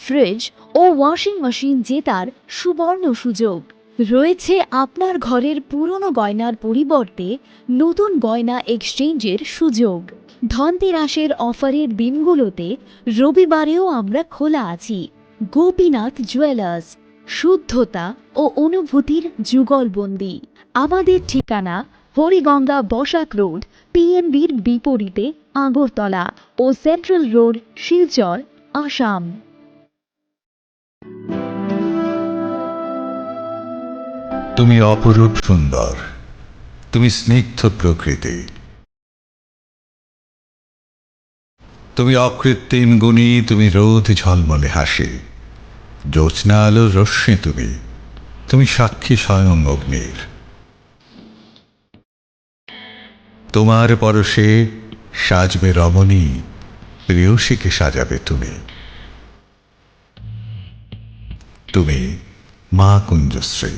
Fridge ও washing machine জেতার সুবর্ণ সুযোগ রয়েছে। আপনার ঘরের পুরনো গয়নার পরিবর্তে নতুন গয়না এক্সচেঞ্জের সুযোগ। ধনতেরাসের অফারের দিনগুলোতে রবিবারেও আমরা খোলা আছি। গোপীনাথ জুয়েলার্স, শুদ্ধতা ও অনুভূতির যুগলবন্দি। আমাদের ঠিকানা হরিগঙ্গা বসাক রোড, পিএনবির বিপরীতে, আগরতলা ও সেন্ট্রাল রোড, শিলচর, আসাম। তুমি অপরূপ সুন্দর, তুমি স্নিগ্ধ প্রকৃতি, তুমি অকৃত্রিম গুণী, তুমি রোদ ঝলমলে হাসি, জ্যোৎস্না আলোর রশ্মি, তুমি তুমি সাক্ষী স্বয়ং অগ্নির। তোমার পরশে সাজবে রমণী, প্রেয়সীকে সাজাবে তুমি। তুমি মা কুঞ্জশ্রী,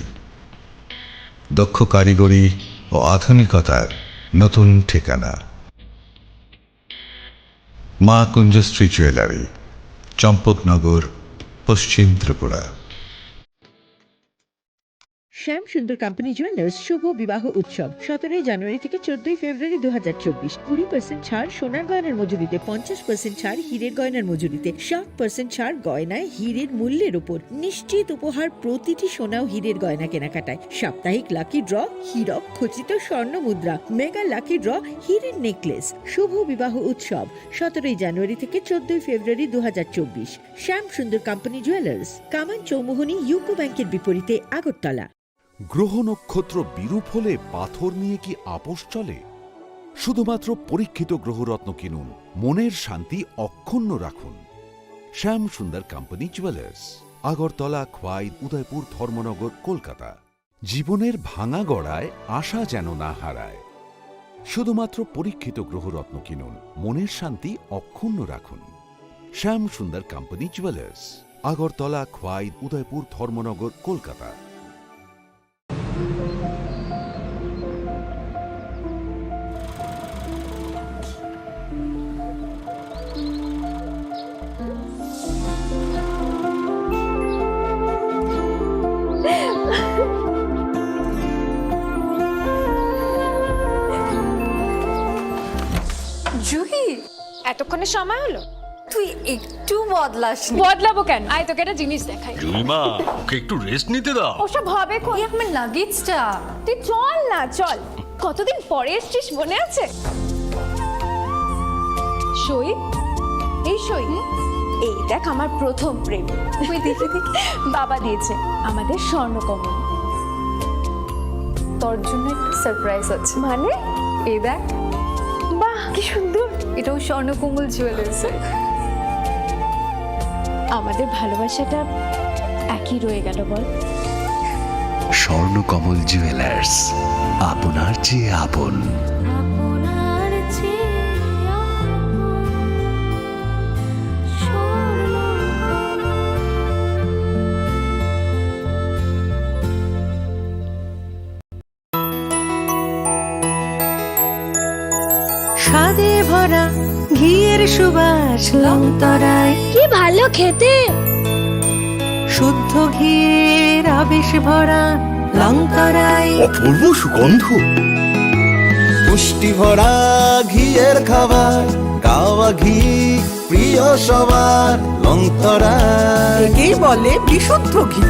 দক্ষ কারিগরি ও আধুনিকতার নতুন ঠিকানা। মা কুঞ্জশ্রী জুয়েলারি, চম্পকনগর, পশ্চিম ত্রিপুরা। শ্যাম সুন্দর কোম্পানি জুয়েলার্স শুভ বিবাহ উৎসব 17 জানুয়ারি থেকে 14 ফেব্রুয়ারি 2024। 20% ছাড় সোনার গয়নার মজুরিতে, 50% ছাড় হীরের গয়নার মজুরিতে, 60% ছাড় গয়নায় হীরের মূল্যের উপর, নিশ্চিত উপহার প্রতিটি সোনা ও হীরের গয়না কেনাকাটায়, সাপ্তাহিক লাকি ড্র, হীরক খচিত স্বর্ণ মুদ্রা, মেগা লাকি ড্র, হীরের নেকলেস। শুভ বিবাহ উৎসব 17 জানুয়ারি থেকে 14 ফেব্রুয়ারি 2024। শ্যাম সুন্দর কোম্পানি জুয়েলার্স, কামান চৌমুহনী ইউকো ব্যাংকের বিপরীতে, আগরতলা। গ্রহ নক্ষত্র বিরূপ হলে পাথর নিয়ে কি আপোষ চলে? শুধুমাত্র পরীক্ষিত গ্রহরত্ন কিনুন, মনের শান্তি অক্ষুণ্ণ রাখুন। শ্যাম সুন্দর কোম্পানি জুয়েলার্স, আগরতলা, খোয়াই, উদয়পুর, ধর্মনগর, কলকাতা। জীবনের ভাঙা গড়ায় আশা যেন না হারায়। শুধুমাত্র পরীক্ষিত গ্রহরত্ন কিনুন, মনের শান্তি অক্ষুণ্ণ রাখুন। শ্যাম সুন্দর কোম্পানি জুয়েলার্স, আগরতলা, খোয়াই, উদয়পুর, ধর্মনগর, কলকাতা। জুহি, এতক্ষণে সময় হলো? তুই একটু বদলাসনি। বদলাবো কেন? আয় তোকে একটা জিনিস দেখাই। জুইমা, ওকে একটু রেস্ট নিতে দাও। ওসব হবে কোন? এই আমার লাগেজটা। তুই চল না, চল। কতদিন পরে এসছিস, মনে আছে? সই, এই সই। এই দেখ আমার প্রথম প্রেম। তুই দেখে দেখে বাবা দিয়েছে আমাদের স্বর্ণকমল। তোর জন্য একটা সারপ্রাইজ আছে। মানে? এই দেখ। বাহ, কি সুন্দর। এটাও স্বর্ণকমল জুয়েলার্স। আমাদের ভালোবাসাটা একই রয়ে গেল বল। স্বর্ণকমল জুয়েলার্স, আপনার চেয়ে আপন। স্বাদে ভরা ঘিয়ের সুবাস লংতরায়, কি ভালো খেতে। শুদ্ধ ঘিয়ের আবেশ ভরা লংতরায়, অপূর্ব সুগন্ধ। পুষ্টি ভরা ঘিয়ের খাবার, গাওয়া ঘি প্রিয় সবার লংতরায়। একেই বলে বিশুদ্ধ ঘি।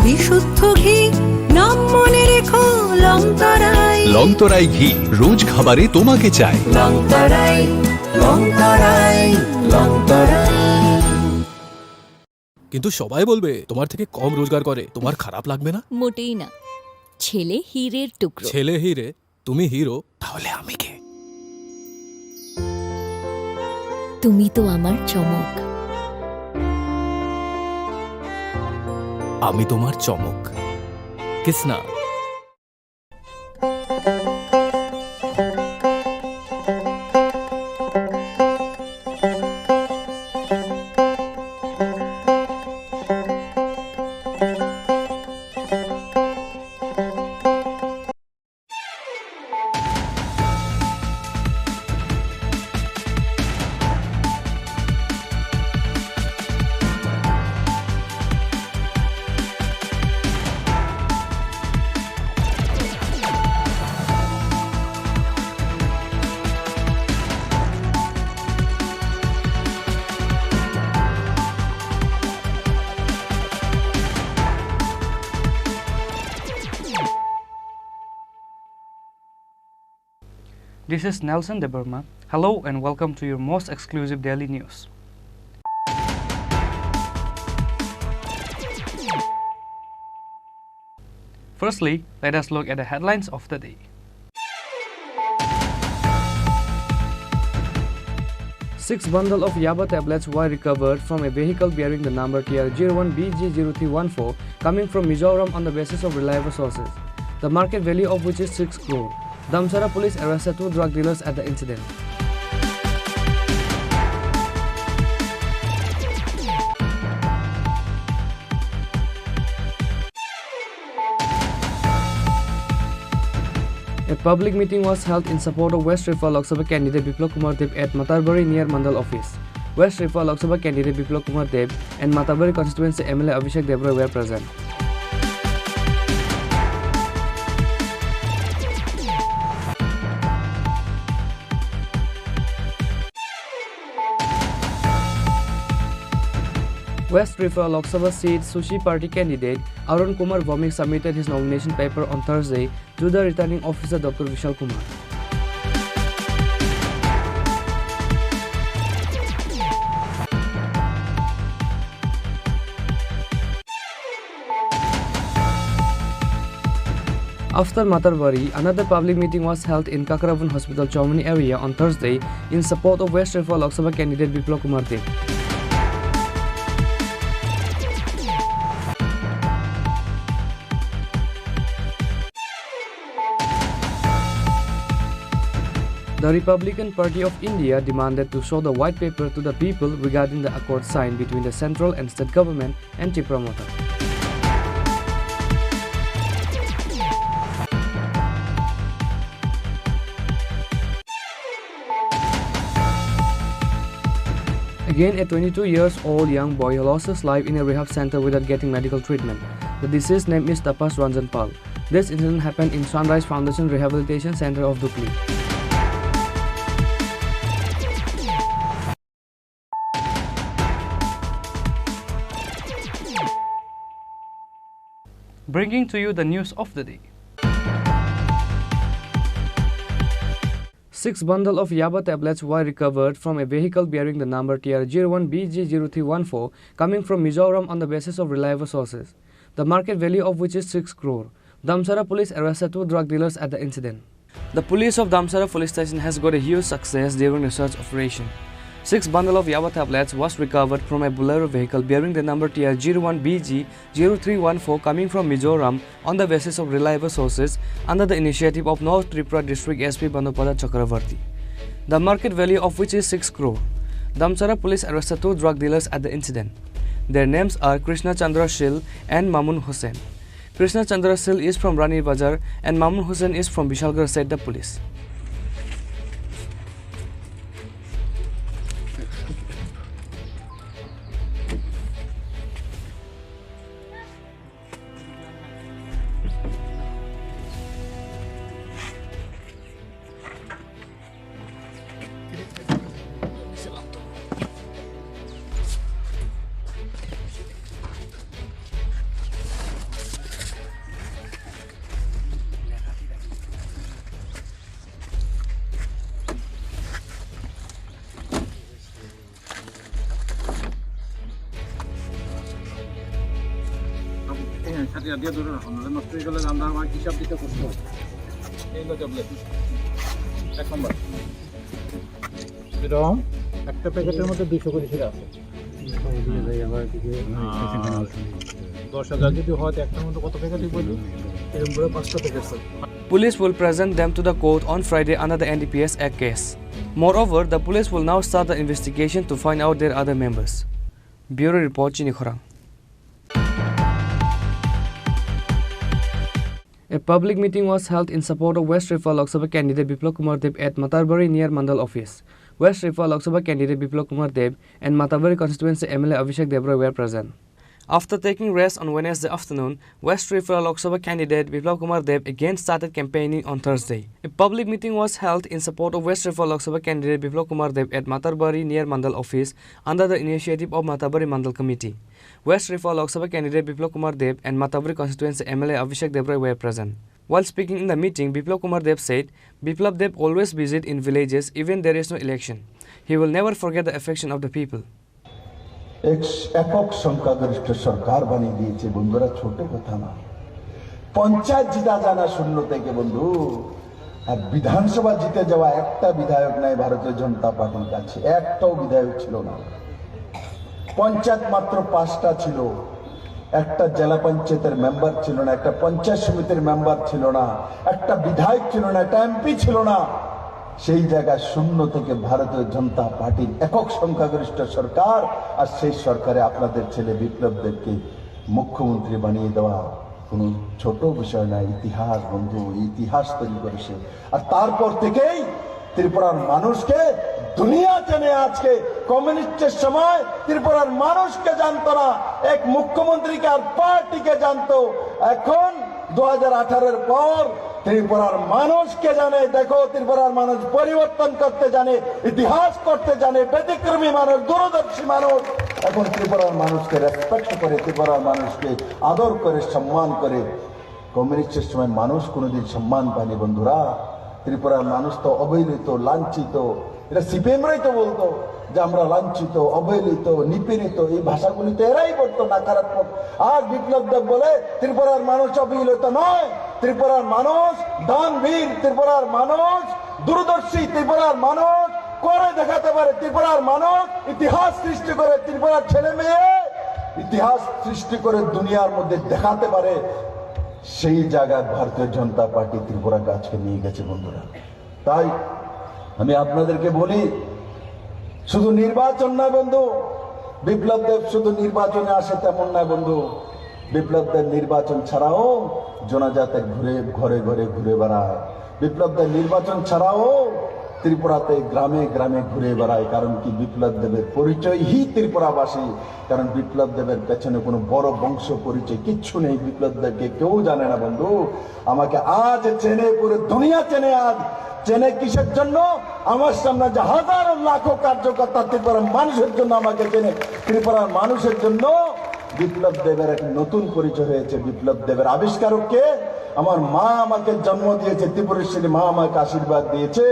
বিশুদ্ধ ঘি নাম মনে রেখো, লংতরায়। লংতরাই ঘি রোজ খাবারে তোমাকে চাই। লংতরাই, লংতরাই, লংতরাই। কিন্তু সবাই বলবে তোমার থেকে কম রোজগার করে, তোমার খারাপ লাগবে না? মোটেই না। ছেলে হীরের টুকরো। ছেলে হিরে, তুমি হিরো, তাহলে আমি কে? তুমি তো আমার চমক। আমি তোমার চমক। Kisna? This is Nelson Deberma. Hello and welcome to your most exclusive daily news. Firstly, let us look at the headlines of the day. 6 bundles of Yaba tablets were recovered from a vehicle bearing the number TR01BG0314 coming from Mizoram on the basis of reliable sources, the market value of which is 6 crore. Damsara police arrested 2 drug dealers at the incident. A public meeting was held in support of West Rehab Lok Sabha candidate Biplab Kumar Deb at Matarbari near Mandal office. West Rehab Lok Sabha candidate Biplab Kumar Deb and Matarbari constituency MLA Abhishek Debroy were present. West Rehab Lok Sabha seat Sushi Party candidate Arun Kumar Vomik submitted his nomination paper on Thursday to the returning officer Dr. Vishal Kumar. After Matarbari, another public meeting was held in Kakravan Hospital, Chaumani area on Thursday in support of West Rehab Lok Sabha candidate Biplab Kumar Deb. The Republican Party of India demanded to show the white paper to the people regarding the accord signed between the central and state government and chip promoter. Again, a 22-year-old young boy lost his life in a rehab center without getting medical treatment. The deceased name is Tapas Ranjan Pal. This incident happened in Sunrise Foundation Rehabilitation Center of Dukli. Bringing to you the news of the day. 6 bundles of Yaba tablets were recovered from a vehicle bearing the number TR01BG0314 coming from Mizoram on the basis of reliable sources, the market value of which is 6 crore. Damsara police arrested 2 drug dealers at the incident. The police of Damsara police station has got a huge success during the search operation. 6 bundles of Yaba tablets was recovered from a Bolero vehicle bearing the number TR01BG0314 coming from Mizoram on the basis of reliable sources under the initiative of North Tripura District SP Bandopada Chakravarti, the market value of which is 6 crore. Damsara police arrested 2 drug dealers at the incident. Their names are Krishna Chandra Shil and Mamun Hussain. Krishna Chandra Shil is from Rani Bazar and Mamun Hussain is from Bishalgarh, said the police. একটা প্যাকেটের মধ্যে 200 করে ছিল আছে 10,000 যদি হয় একটার মধ্যে কত প্যাকেটই বলি এরকম করে 5টা packet sir Police will present them to the court on Friday under the NDPS Act case. Moreover, the police will now start the investigation to find out their other members. Bureau Report, Chini Khorang. A public meeting was held in support of West Rehab Lok Sabha candidate Biplab Kumar Deb at Matarbari near Mandal office. West Rehab Lok Sabha candidate Biplab Kumar Deb and Matarbari constituency MLA Abhishek Debroy were present. After taking rest on Wednesday afternoon, West Rehab Lok Sabha candidate Biplab Kumar Deb again started campaigning on Thursday. A public meeting was held in support of West Rehab Lok Sabha candidate Biplab Kumar Deb at Matarbari near Mandal office under the initiative of Matarbari Mandal Committee. West Rehab Lok Sabha candidate Biplab Kumar Deb and Matarbari constituency MLA Abhishek Debroy were present. While speaking in the meeting, Biplab Kumar Deb said, Biplab Deb always visit in villages even there is no election. He will never forget the affection of the people. একক সংখ্যাগরিষ্ঠ সরকার বানিয়ে দিয়েছে বন্ধুরা, ছোট কথা না। পঞ্চায়েত জিতা জানা শূন্য থেকে বন্ধু, আর বিধানসভা জিতে যাওয়া একটা বিধায়ক নাই ভারতীয় জনতা পার্টির কাছে, একটাও বিধায়ক ছিল না। পঞ্চায়েত মাত্র 5টা ছিল, একটা জেলা পঞ্চায়েতের মেম্বার ছিল না, একটা পঞ্চায়েত সমিতির মেম্বার ছিল না, একটা বিধায়ক ছিল না, একটা এমপি ছিল না। সেই জায়গায় শূন্য থেকে ভারতীয় জনতা পার্টির একক সংখ্যাগরিষ্ঠ সরকার, আর সেই সরকারে আপনাদের ছেলে বিপ্লব দেবকে মুখ্যমন্ত্রী বানিয়ে দেওয়া কোনো ছোট বিষয় না। ইতিহাস বন্ধু, ইতিহাস তৈরি করেছে। আর তারপর থেকেই ত্রিপুরার মানুষকে দুনিয়া চেনে। আজকে কমিউনিস্টের সময় ত্রিপুরার মানুষকে জানতো না, এক মুখ্যমন্ত্রীকে আর পার্টিকে জানতো। এখন 2018-এর পর ত্রিপুরার মানুষকে জানে। দেখো, ত্রিপুরার মানুষ পরিবর্তন করতে জানে, ইতিহাস করতে জানে, ব্যতিক্রমী মানুষ, দূরদর্শী মানুষ এখন ত্রিপুরার মানুষকে রেসপেক্ট করে, ত্রিপুরার মানুষকে আদর করে, সম্মান করে। কমিউনিস্টের সময় মানুষ কোনোদিন সম্মান পায়নি বন্ধুরা। ত্রিপুরার মানুষ তো অবহেলিত, লাঞ্ছিত। এটা সিপিএমরাই তো বলতো যে আমরা লাঞ্ছিত, অবহেলিত, নিপীড়িত, এই ভাষাগুলি তো এরাই বলতো নাকারাত্মক। আর বিপ্লব দেব বলে ত্রিপুরার মানুষ অবহেলিত নয়, ত্রিপুরার মানুষ দানবীর, ত্রিপুরার মানুষ দূরদর্শী, ত্রিপুরার মানুষ করে দেখাতে পারে, ত্রিপুরার মানুষ ইতিহাস সৃষ্টি করে, ত্রিপুরার ছেলে মেয়ে ইতিহাস সৃষ্টি করে দুনিয়ার মধ্যে দেখাতে পারে। সেই জায়গায় ভারতীয় জনতা পার্টি ত্রিপুরাকে আজকে নিয়ে গেছে বন্ধুরা। তাই আমি আপনাদেরকে বলি, শুধু নির্বাচন নয় বন্ধু, বিপ্লব দেব শুধু নির্বাচনে আসে তেমন নয় বন্ধু। বিপ্লব দেব নির্বাচন ছাড়াও জনজাতে ঘুরে ঘরে ঘরে ঘুরে বেড়ায়। বিপ্লব দেব নির্বাচন ছাড়াও ত্রিপুরাতে গ্রামে গ্রামে ঘুরে বেড়ায়। কারণ কি, বিপ্লব দেবের পরিচয়ই ত্রিপুরাবাসী। কারণ বিপ্লব দেবের পেছনে কোনো বড় বংশ পরিচয় কিচ্ছু নেই। বিপ্লব দেবকে কেউ জানে না বন্ধু। আমাকে আজ চেনে, পুরো দুনিয়া চেনে। আজ চেনে কিসের জন্য? আমার সামনে যে হাজারো লাখো কার্যকর্তা ত্রিপুরার মানুষের জন্য আমাকে চেনে। ত্রিপুরার মানুষের জন্য বিপ্লব দেবের এক নতুন পরিচয় হয়েছে। বিপ্লব দেবের আবিষ্কারককে আমার মা আমাকে জন্ম দিয়েছে, ত্রিপুরেশ্বরী মা আমাকে আশীর্বাদ দিয়েছে।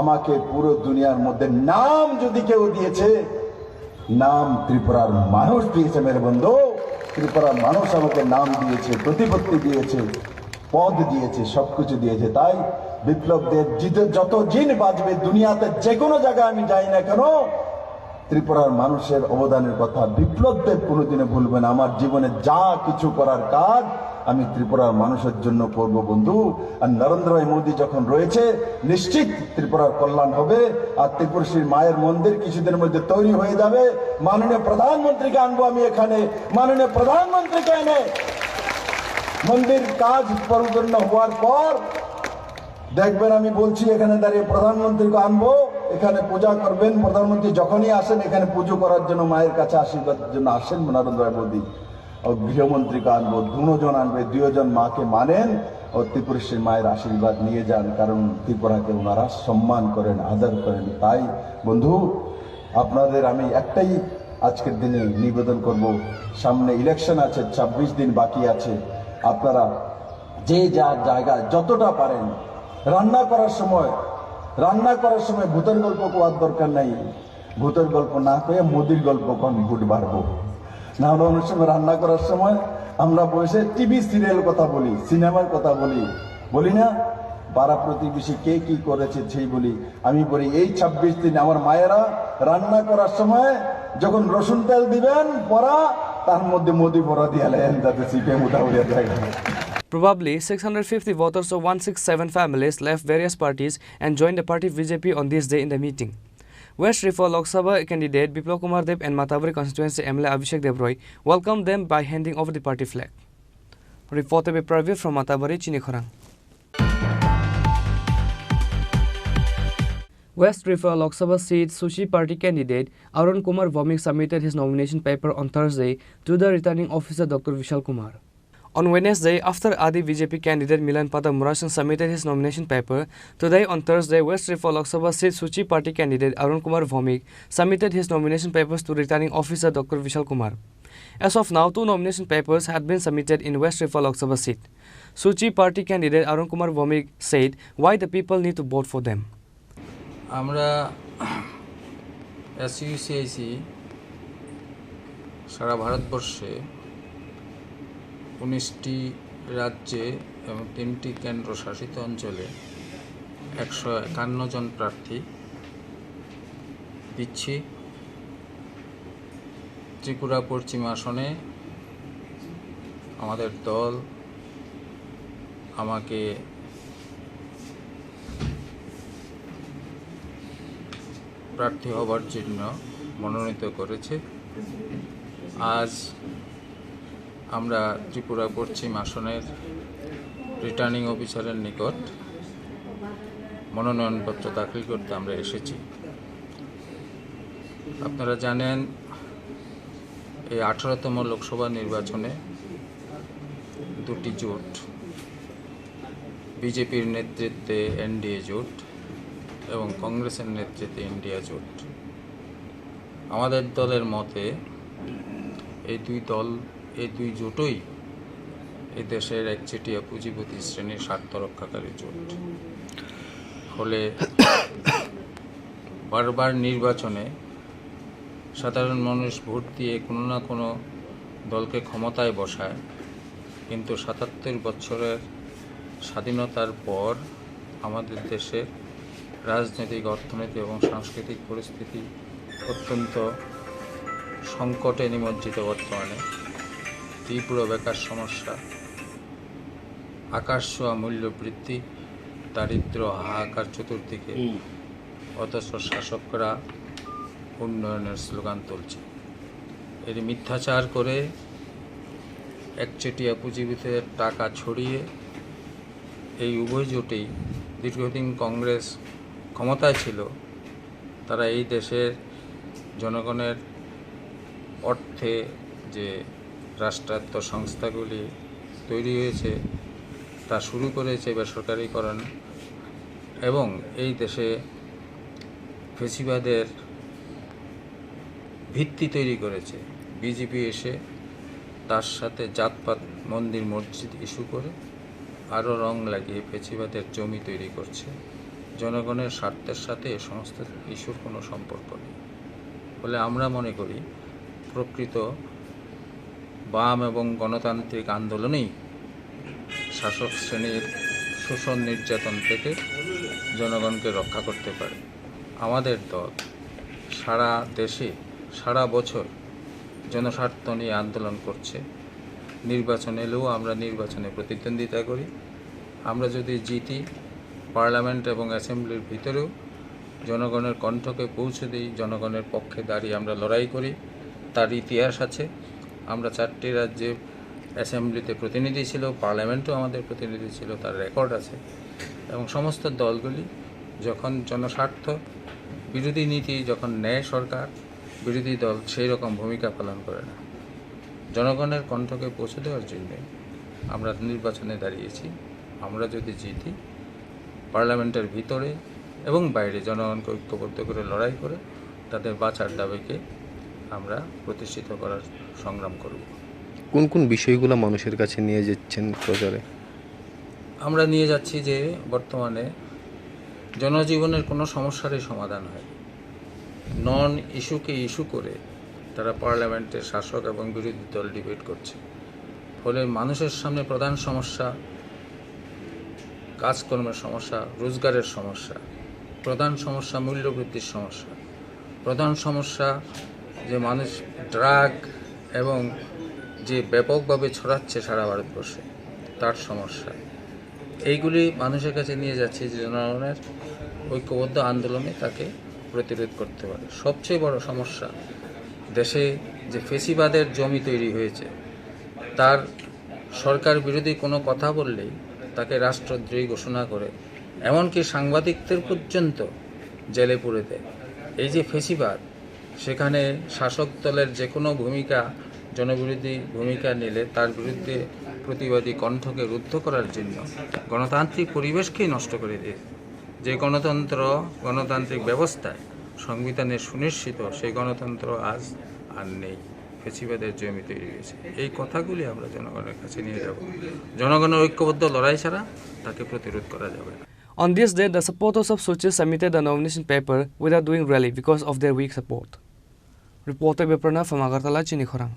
আমাকে পুরো দুনিয়ার মধ্যে নাম যদি কেউ দিয়েছে, নাম ত্রিপুরার মানুষ দিয়েছে মেরে বন্ধু। ত্রিপুরার মানুষ আমাকে নাম দিয়েছে, প্রতিপত্তি দিয়েছে, পদ দিয়েছে, সবকিছু দিয়েছে। তাই বিপ্লব দেব যত দিন বাঁচবে দুনিয়াতে, যে কোনো জায়গায় আমি যাই না কেন, ত্রিপুরার মানুষের অবদানের কথা বিপ্লব দেব কোনোদিনে ভুলবে না। আমার জীবনে যা কিছু করার কাজ আমি ত্রিপুরার মানুষের জন্য করব বন্ধু। আর নরেন্দ্র ভাই মোদী যখন রয়েছে, নিশ্চিত ত্রিপুরার কল্যাণ হবে। আর ত্রিপুরেশ্বরী মায়ের মন্দির কিছুদিনের মধ্যে তৈরি হয়ে যাবে। মাননীয় প্রধানমন্ত্রীকে আনবো আমি এখানে, মাননীয় প্রধানমন্ত্রীকে এনে মন্দির কাজ পরিপূর্ণ হওয়ার পর দেখবেন, আমি বলছি এখানে দাঁড়িয়ে প্রধানমন্ত্রীকে আনবো, এখানে পূজা করবেন। প্রধানমন্ত্রী যখনই আসেন এখানে পুজো করার জন্য, মায়ের কাছে আশীর্বাদের জন্য আসেন নরেন্দ্র ভাই মোদী। ও গৃহমন্ত্রীকে আনবো, দুজন আনবে, 2 জন মাকে মানেন ও ত্রিপুরেশ্বরী মায়ের আশীর্বাদ নিয়ে যান। কারণ ত্রিপুরাকে ওনারা সম্মান করেন, আদর করেন। তাই বন্ধু, আপনাদের আমি একটাই আজকের দিনে নিবেদন করব, সামনে ইলেকশন আছে, 26 দিন বাকি আছে। আপনারা যে যার জায়গায় যতটা পারেন রান্না করার সময় ভূতের গল্প কোয়ার দরকার নাই। ভূতের গল্প না করে মোদির গল্প কোন, ভোট বাড়বো না হলে। অনেক সময় রান্না করার সময় আমরা বসে টিভি সিরিয়াল কথা বলি, সিনেমার কথা বলি না, পাড়া প্রতিবেশী কে কি করেছে সেই বলি। আমি বলি এই 26 দিন আমার মায়েরা রান্না করার সময় যখন রসুন তেল দিবেন পরা, তার মধ্যে মোদি পরা দিয়ে লেন, যাতে সিপে মোটা উড়িয়ে যায়। Probably 650 voters of 167 families left various parties and joined the party BJP on this day in the meeting. West Riffa Lok Sabha candidate Biplab Kumar Deb and Mathabari constituency MLA Abhishek Debroy welcomed them by handing over the party flag. Reported by Pravir from Mathabari, Chini Khorang. West Riffa Lok Sabha seat Sushi party candidate Arun Kumar Vomik submitted his nomination paper on Thursday to the returning officer Dr. Vishal Kumar. On Wednesday, after Adi BJP candidate Milan Padamurasan submitted his nomination paper, today on Thursday, West Riffa Lok Sabha seat Suchi party candidate Arun Kumar Bhaumik submitted his nomination papers to returning officer Dr. Vishal Kumar. As of now, 2 nomination papers had been submitted in West Riffa Lok Sabha seat. Suchi party candidate Arun Kumar Bhaumik said why the people need to vote for them. আমরা এসইউসিআইসি সারা ভারতবর্ষে 19টি রাজ্যে এবং 3টি কেন্দ্রশাসিত অঞ্চলে 151 জন প্রার্থী দিচ্ছি। ত্রিপুরা পশ্চিম আসনে আমাদের দল আমাকে প্রার্থী হবার জন্য মনোনীত করেছে। আজ আমরা ত্রিপুরা পশ্চিম আসনের রিটার্নিং অফিসারের নিকট মনোনয়নপত্র দাখিল করতে আমরা এসেছি। আপনারা জানেন এই 18তম লোকসভা নির্বাচনে 2টি জোট, বিজেপির নেতৃত্বে এনডিএ জোট এবং কংগ্রেসের নেতৃত্বে ইন্ডিয়া জোট। আমাদের দলের মতে এই দুই জোটই এই দেশের একচেটিয়া পুঁজিপতি শ্রেণীর স্বার্থ রক্ষাকারী জোট। ফলে বারবার নির্বাচনে সাধারণ মানুষ ভোট দিয়ে কোনো না কোনো দলকে ক্ষমতায় বসায়, কিন্তু 77 বছরের স্বাধীনতার পর আমাদের দেশের রাজনৈতিক, অর্থনৈতিক এবং সাংস্কৃতিক পরিস্থিতি অত্যন্ত সংকটে নিমজ্জিত। বর্তমানে তীব্র বেকার সমস্যা, আকাশ ছোঁয়া মূল্য বৃদ্ধি, দারিদ্র হাহাকার চতুর্দিকে, অথচ শাসকরা উন্নয়নের স্লোগান তুলছে। এর মিথ্যাচার করে একচেটিয়া পুঁজিপতিদের টাকা ছড়িয়ে এই উভয় জোটেই দীর্ঘদিন কংগ্রেস ক্ষমতায় ছিল। তারা এই দেশের জনগণের অর্থে যে রাষ্ট্রায়ত্ত সংস্থাগুলি তৈরি হয়েছে তা শুরু করেছে বেসরকারীকরণ, এবং এই দেশে ফেসিবাদের ভিত্তি তৈরি করেছে। বিজেপি এসে তার সাথে জাতপাত, মন্দির মসজিদ ইস্যু করে আরও রং লাগিয়ে ফেসিবাদের জমি তৈরি করছে। জনগণের স্বার্থের সাথে এ সমস্ত ইস্যুর কোনো সম্পর্ক নেই। ফলে আমরা মনে করি প্রকৃত বাম এবং গণতান্ত্রিক আন্দোলনেই শাসক শ্রেণীর শোষণ নির্যাতন থেকে জনগণকে রক্ষা করতে পারে। আমাদের দল সারা দেশে সারা বছর জনস্বার্থ নিয়ে আন্দোলন করছে। নির্বাচন এলেও আমরা নির্বাচনে প্রতিদ্বন্দ্বিতা করি। আমরা যদি জিতি, পার্লামেন্ট এবং অ্যাসেম্বলির ভিতরেও জনগণের কণ্ঠকে পৌঁছে দিই, জনগণের পক্ষে দাঁড়িয়ে আমরা লড়াই করি। তার ইতিহাস আছে। আমরা 4টি রাজ্যে অ্যাসেম্বলিতে প্রতিনিধি ছিল, পার্লামেন্টেও আমাদের প্রতিনিধি ছিল, তার রেকর্ড আছে। এবং সমস্ত দলগুলি যখন জনস্বার্থ বিরোধী নীতি, যখন ন্যায় সরকার, বিরোধী দল সেই রকম ভূমিকা পালন করে না। জনগণের কণ্ঠকে পৌঁছে দেওয়ার জন্যে আমরা নির্বাচনে দাঁড়িয়েছি। আমরা যদি জিতি, পার্লামেন্টের ভিতরে এবং বাইরে জনগণকে ঐক্যবদ্ধ করে লড়াই করে তাদের বাঁচার দাবিকে আমরা প্রতিষ্ঠিত করার সংগ্রাম করব। কোন কোন বিষয়গুলো মানুষের কাছে নিয়ে যাচ্ছেন প্রচারে? আমরা নিয়ে যাচ্ছি যে বর্তমানে জনজীবনের কোনো সমস্যারই সমাধান হয়। নন ইস্যুকে ইস্যু করে তারা পার্লামেন্টে শাসক এবং বিরোধী দল ডিবেট করছে। ফলে মানুষের সামনে প্রধান সমস্যা কাজকর্মের সমস্যা, রোজগারের সমস্যা, প্রধান সমস্যা মূল্যবৃদ্ধির সমস্যা, প্রধান সমস্যা যে মানুষ ড্রাগ এবং যে ব্যাপকভাবে ছড়াচ্ছে সারা ভারতবর্ষে তার সমস্যা। এইগুলি মানুষের কাছে নিয়ে যাচ্ছে যে জনগণের ঐক্যবদ্ধ আন্দোলনে তাকে প্রতিরোধ করতে পারে। সবচেয়ে বড় সমস্যা দেশে যে ফেসিবাদের জমি তৈরি হয়েছে, তার সরকার বিরোধী কোনো কথা বললেই তাকে রাষ্ট্রদ্রোহী ঘোষণা করে, এমনকি সাংবাদিকদের পর্যন্ত জেলে পুরে দেয়। এই যে ফেসিবাদ, সেখানে শাসক দলের যে কোনো ভূমিকা জনবিরোধী ভূমিকা নিলে তার বিরুদ্ধে প্রতিবাদী কণ্ঠকে রুদ্ধ করার জন্য গণতান্ত্রিক পরিবেশকেই নষ্ট করে দিয়ে যে গণতান্ত্রিক ব্যবস্থায় সংবিধানের সুনিশ্চিত সেই গণতন্ত্র আজ আর নেই। ফেসিবাদের জমি তৈরি হয়েছে। এই কথাগুলি আমরা জনগণের কাছে নিয়ে যাব। জনগণের ঐক্যবদ্ধ লড়াই ছাড়া তাকে প্রতিরোধ করা যাবে না। On this day, the supporters of Suchi submitted the nomination paper without doing rally because of their weak support. Reporter by Pranav from Agartala, Chini Khorang.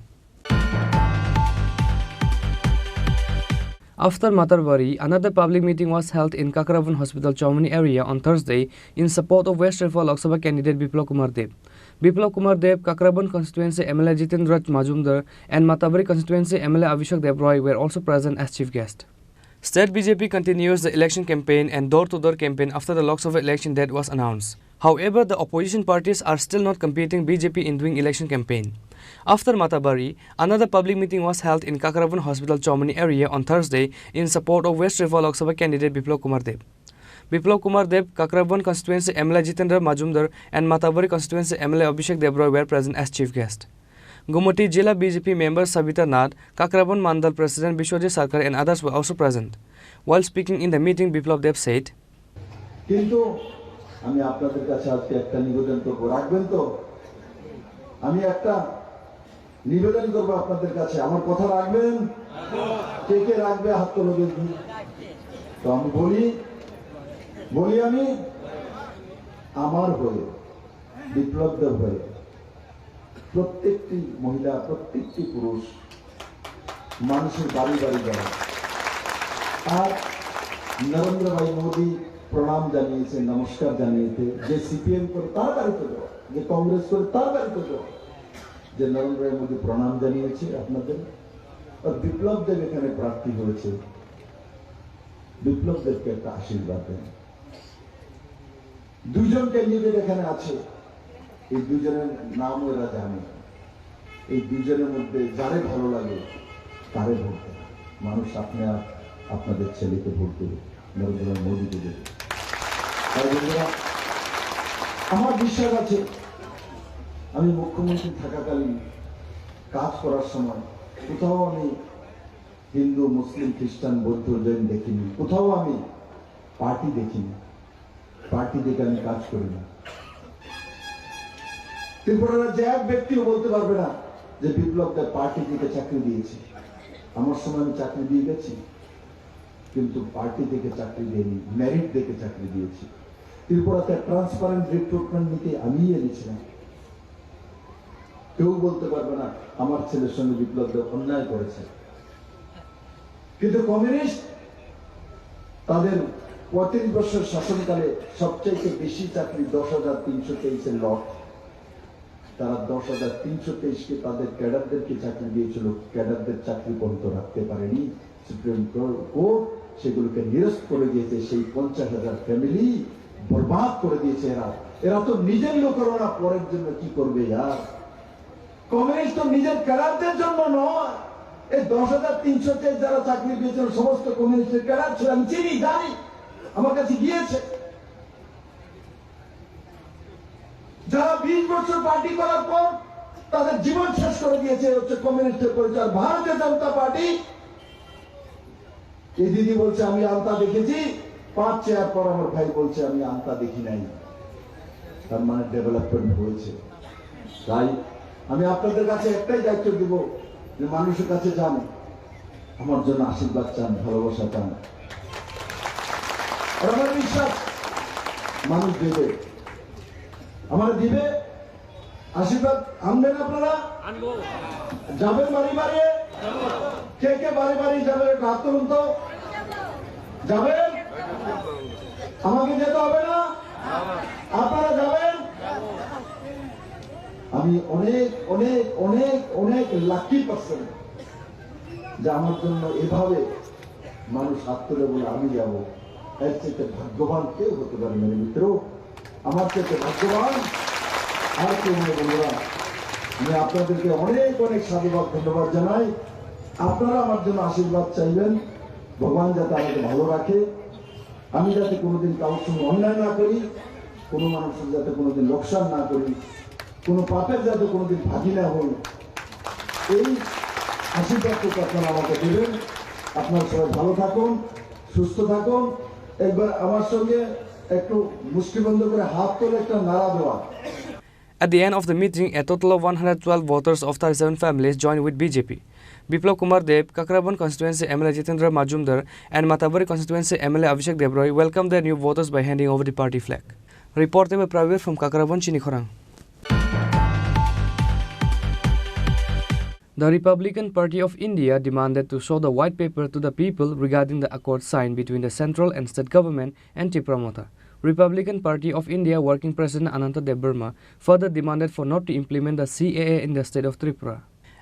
After Matarbari, another public meeting was held in Kakravan Hospital, Chomani area on Thursday in support of West Rifle Lok Sabha candidate Biplab Kumar Deb. Biplab Kumar Deb, Kakravan constituency MLA Jitendra Majumdar and Matabari constituency MLA Avishak Debroy were also present as chief guest. State BJP continues the election campaign and door-to-door campaign after the Lok Sabha election date was announced. However, the opposition parties are still not competing BJP in doing election campaign. After Matabari, another public meeting was held in Kakravan Hospital, Chomani area on Thursday in support of West Rifle Lok Sabha candidate Biplab Kumar Deb. Biplab Kumar Deb, Kakravan constituency MLA Jitendra Majumdar and Matabari constituency MLA Abhishek Debroy were present as chief guest. Gumati Jila BJP member Sabita Nath, Kakravan Mandal President Bishwajit Sarkar and others were also present. While speaking in the meeting, Biplab Deb said, কিন্তু আমি আপনাদের কাছে আজকে একটা নিবেদন করব, রাখবেন তো? আমি একটা নিবেদন করব আপনাদের কাছে, আমার কথা রাখবেন? কে কে রাখবে হাত তোলো দেখি। তো আমি বলি আমি আমার হয়ে, বিপ্লব দেব হয়ে প্রত্যেকটি মহিলা, প্রত্যেকটি পুরুষ মানুষের বাড়ি বাড়ি যাওয়া। আর নরেন্দ্র ভাই মোদী প্রণাম জানিয়েছে, নমস্কার জানিয়েছে, যে সিপিএম করে তার বাড়িতে যাওয়া, যে কংগ্রেস করে তার বাড়িতে যাওয়া, যে নরেন্দ্র ভাই মোদী প্রণাম জানিয়েছে আপনাদের। আর বিপ্লব দেব এখানে প্রার্থী হয়েছে, বিপ্লব দেবকে একটা আশীর্বাদ দেন। দুজন ক্যান্ডিডেট এখানে আছে, এই দুজনের নাম ওরা জানে। এই দুজনের মধ্যে যারে ভালো লাগে তারে ভোট দেবে। মানুষ আপনাদের ছেলেকে ভোট দেবে, নরেন্দ্র মোদীকে দেবে। তাই বন্ধুরা, আমার বিশ্বাস আছে আমি মুখ্যমন্ত্রী থাকাকালীন কাজ করার সময় কোথাও আমি হিন্দু, মুসলিম, খ্রিস্টান, বৌদ্ধ, জৈন দেখিনি, কোথাও আমি পার্টি দেখিনি। পার্টি দেখে আমি কাজ করি না। ত্রিপুরার যে এক ব্যক্তিও বলতে পারবে না যে বিপ্লব দেব পার্টি থেকে চাকরি দিয়েছে। আমার সময় আমি চাকরি দিয়ে গেছি, কিন্তু পার্টি থেকে চাকরি দিইনি, মেরিট দেখে চাকরি দিয়েছি। ত্রিপুরাতে ট্রান্সপারেন্ট রিক্রুটমেন্ট নিতে আমি এনেছিলাম। কেউ বলতে পারবে না আমার ছেলের সঙ্গে বিপ্লব দেব অন্যায় করেছে। কিন্তু কমিউনিস্ট তাদের 35 বছর শাসনকালে সবচাইতে বেশি চাকরি 10,323 লট। তারা 10,323কে তাদের ক্যাডারদেরকে চাকরি দিয়েছিল, ক্যাডারদের চাকরি পর্যন্ত রাখতে পারেনি। সুপ্রিম কোর্ট সেগুলোকে নিরস্ত করে দিয়েছে। সেই 50,000 ফ্যামিলি বরবাদ করে দিয়েছে। এরা তো নিজের লোকের না, পরের জন্য কি করবে? কমিউনিস্ট তো নিজের ক্যাডারদের জন্য নয়। এই 10,323 যারা চাকরি পেয়েছিল সমস্ত কমিউনিস্টের ক্যাডার ছিল। আমি চিনি, জানি, আমার কাছে গিয়েছে। যারা 20 বছর পার্টি করার পর তাদের জীবন শেষ করে দিয়েছে হচ্ছে কমিউনিস্টের পরিচয়। ভারতীয় জনতা পার্টি, এই দিদি বলছে আমি আলতা দেখেছি, 5 চেয়ার পর আমার ভাই বলছে আমি আলতা দেখি নাই। তার মানে ডেভেলপমেন্ট হয়েছে। তাই আমি আপনাদের কাছে একটাই দায়িত্ব দিব যে মানুষের কাছে যান, আমার জন্য আশীর্বাদ চান, ভালোবাসা চান। আর আমার বিশ্বাস মানুষ দেবে, আমার দিবে আশীর্বাদ। আনবেন আপনারা? যাবেন বাড়ি বাড়ি? কে কে বাড়ি বাড়ি যাবেন? একটু হাত তুলুন তো। যাবেন? আমাকে যেতে হবে না? আপনারা যাবেন? আমি অনেক অনেক অনেক অনেক লাকি পার্সন যে আমার জন্য এভাবে মানুষ হাত তুলে বলে আমি যাব। এর চেয়ে ভাগ্যবান কেউ হতে পারে মেরে মিত্র, আমার চেয়ে ভাগ্যবান আর কেউ নেই। বন্ধুরা, আমি আপনাদেরকে অনেক অনেক সাধুবাদ, ধন্যবাদ জানাই। আপনারা আমার জন্য আশীর্বাদ চাইবেন, ভগবান যাতে আমাকে ভালো রাখে, আমি যাতে কোনোদিন কারোর সঙ্গে অন্যায় না করি, কোনো মানুষের যাতে কোনোদিন লোকসান না করি, কোনো পাপের যাতে কোনোদিন ভাগি না হই, এই আশীর্বাদটুকু আপনারা আমাকে দেবেন। আপনারা সবাই ভালো থাকুন, সুস্থ থাকুন। একবার আমার সঙ্গে একটু মুষ্টিবন্ধ করে হাত তুলে একটা নাড়া দেওয়া। At the end of the meeting, a total of 112 voters of 37 families joined with BJP. Biplab Kumar Dev, Kakrabon constituency MLA Jitendra Majumdar and Matabari constituency MLA Abhishek Debroy welcomed their new voters by handing over the party flag. Reported by Pravir from Kakrabon, Chini Khorang. The Republican Party of India demanded to show the white paper to the people regarding the accord signed between the central and state government and Tripura Mota. Republican Party of India Working President Ananta Dev Burma further demanded for not to implement the CAA in the state of Tripura.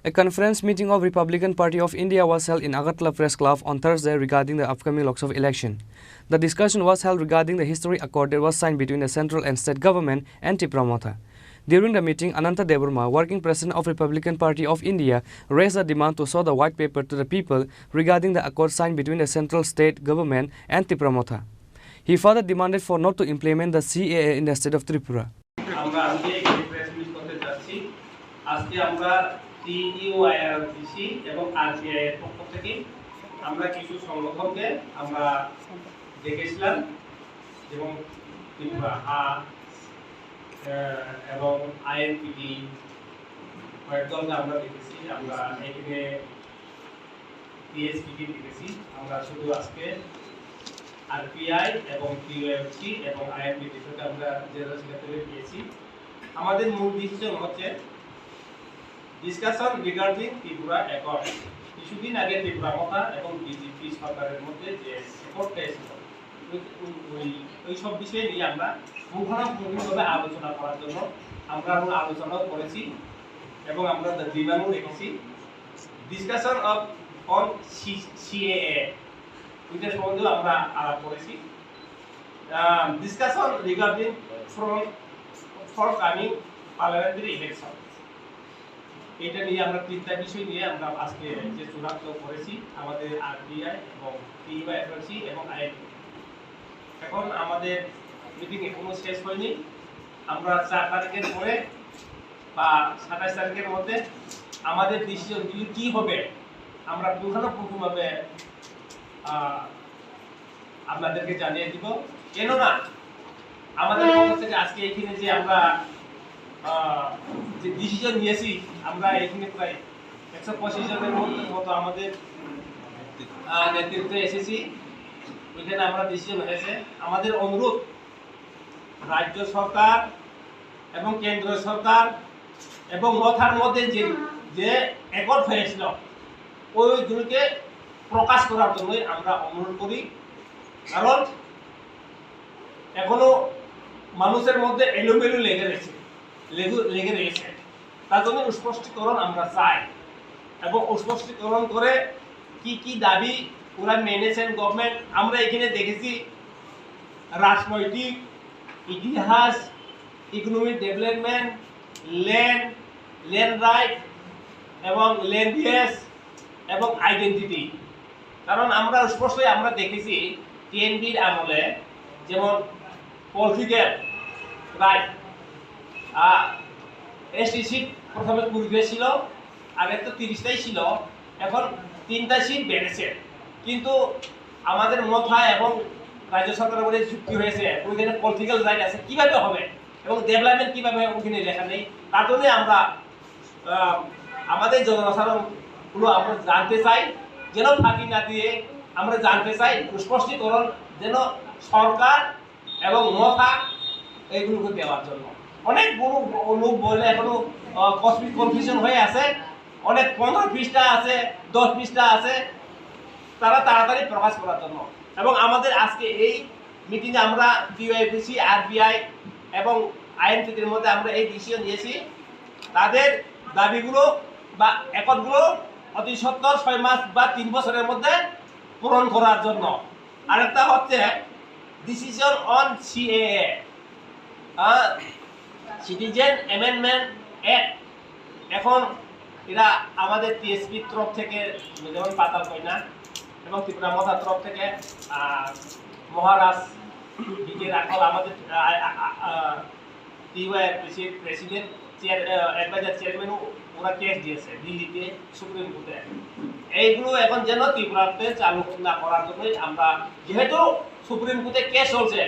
A conference meeting of Republican Party of India was held in Agartala Press Club on Thursday regarding the upcoming Lok Sabha election. The discussion was held regarding the historic accord that was signed between the central and state government and Tripura Mota. During the meeting, Ananta Dev Burma, Working President of Republican Party of India, raised a demand to show the white paper to the people regarding the accord signed between the central state government and Tripura Mota. He further demanded for not to implement the CAA in the state of Tripura. আমরা আজকে এই press meet করতে যাচ্ছি। আজকে আমরা টিইউআইআরডিসি এবং RTI এর পক্ষ থেকে আমরা কিছু সংগঠনকে আমরা দেখেছিলাম এবং ত্রিপুরা এবং আইএনপিডি কয়েকজনকে আমরা দেখেছি। আমরা এখানে পিএসপিকে দেখেছি। আমরা শুধু আজকে আরপিআই এবং টিইউএফসি এবং আইএনপিডি থেকে আমরা জেনারেল সেক্রেটারি পেয়েছি। আমাদের মূল ডিসিশন হচ্ছে ডিসকাশন রিগার্ডিং ত্রিপুরা অ্যাকর্ড। কিছুদিন আগে ত্রিপুরা মতা এবং বিজেপি সরকারের মধ্যে যে অ্যাকর্ডটা এসেছিল ওই সব বিষয় নিয়ে আমরা পুঙ্খানুপুঙ্খভাবে আলোচনা করার জন্য আমরা আলোচনাও করেছি এবং আমরা ডিমান্ডও রেখেছি। ডিসকাশন অন সিএএ এটা সম্বন্ধেও আমরা আলাপ করেছি। ডিসকাশন রিগার্ডিং ফরকামিং পার্লামেন্টারি ইলেকশন এটা নিয়ে আমরা তিনটা বিষয় নিয়ে আমরা আজকে যে চূড়ান্ত করেছি আমাদের আরটিআই এবং টিইউআইএফসি এবং আইএনপি। এখন আমাদের মিটিং এখনো শেষ হয়নি। আমরা 4 তারিখের পরে বা 27 তারিখের মধ্যে আমাদের ডিসিশনগুলি কী হবে আমরা পুঙ্খানুপুঙ্খভাবে আপনাদেরকে জানিয়ে দিব। কেননা আমাদের পক্ষ থেকে আজকে এখানে যে আমরা যে ডিসিশন নিয়েছি আমরা এখানে প্রায় 125 জনের মতো আমাদের নেতৃত্বে এসেছি। ওইখানে আমরা ডিসিশন হয়েছে আমাদের অনুরোধ রাজ্য সরকার এবং কেন্দ্র সরকার এবং মথার মধ্যে যে একট হয়েছিল ওইগুলোকে প্রকাশ করার জন্যই আমরা অনুরোধ করি। কারণ এখনো মানুষের মধ্যে এলোমেলো লেগে রয়েছে তার জন্য স্পষ্টীকরণ আমরা চাই এবং স্পষ্টীকরণ করে কি কি দাবি ওরা মেনেছেন গভর্নমেন্ট। আমরা এখানে দেখেছি রাজনৈতিক ইতিহাস, ইকোনমিক ডেভেলপমেন্ট, ল্যান্ড রাইট এবং ল্যান্ড ইয়েস এবং আইডেন্টিটি। কারণ আমরা স্পষ্টই আমরা দেখেছি টিএনবির আমলে যেমন পলিটিক্যাল রাইট এসটি সিট প্রথমে 20 ছিল, আগে তো 30টাই ছিল, এখন 3টা সিট বেড়েছে। কিন্তু আমাদের মথা এবং রাজ্য সরকারের মধ্যে চুক্তি হয়েছে ওইখানে পলিটিক্যাল রাইট আছে কীভাবে হবে এবং ডেভেলপমেন্ট কীভাবে ওইখানে লেখা নেই। তার জন্যে আমরা আমাদের জনসাধারণগুলো আমরা জানতে চাই, যেন ফাঁকি না দিয়ে আমরা জানতে চাই স্পষ্টীকরণ যেন সরকার এবং মথা এইগুলোকে দেওয়ার জন্য। অনেক বড় লোক বলে এখনো কনফিউশন হয়ে আছে, অনেক 15 পৃষ্ঠা আছে, 10 পৃষ্ঠা আছে, তারা তাড়াতাড়ি প্রকাশ করার জন্য। এবং আমাদের আজকে এই মিটিংয়ে আমরা টিইউআইপিসি, আরবিআই এবং আইএনপির মধ্যে আমরা এই ডিসিশন নিয়েছি তাদের দাবিগুলো বা একটগুলো অতি সত্তর 6 মাস বা 3 বছরের মধ্যে পূরণ করার জন্য। আরেকটা হচ্ছে decision on CAA, citizen amendment act. এখন এরা আমাদের টিএসপির তরফ থেকে যেমন পাতাল কইনা এবং ত্রিপুরা মথার তরফ থেকে মহারাজ বিজয় রাখল আমাদের টিইউআইপিসির প্রেসিডেন্ট অ্যাডভাইজার চেয়ারম্যানও ওরা কেস দিয়েছে দিল্লিতে সুপ্রিম কোর্টে। এইগুলো এখন যেন ত্রিপুরাতে চালু না করার জন্যই আমরা, যেহেতু সুপ্রিম কোর্টে কেস চলছে,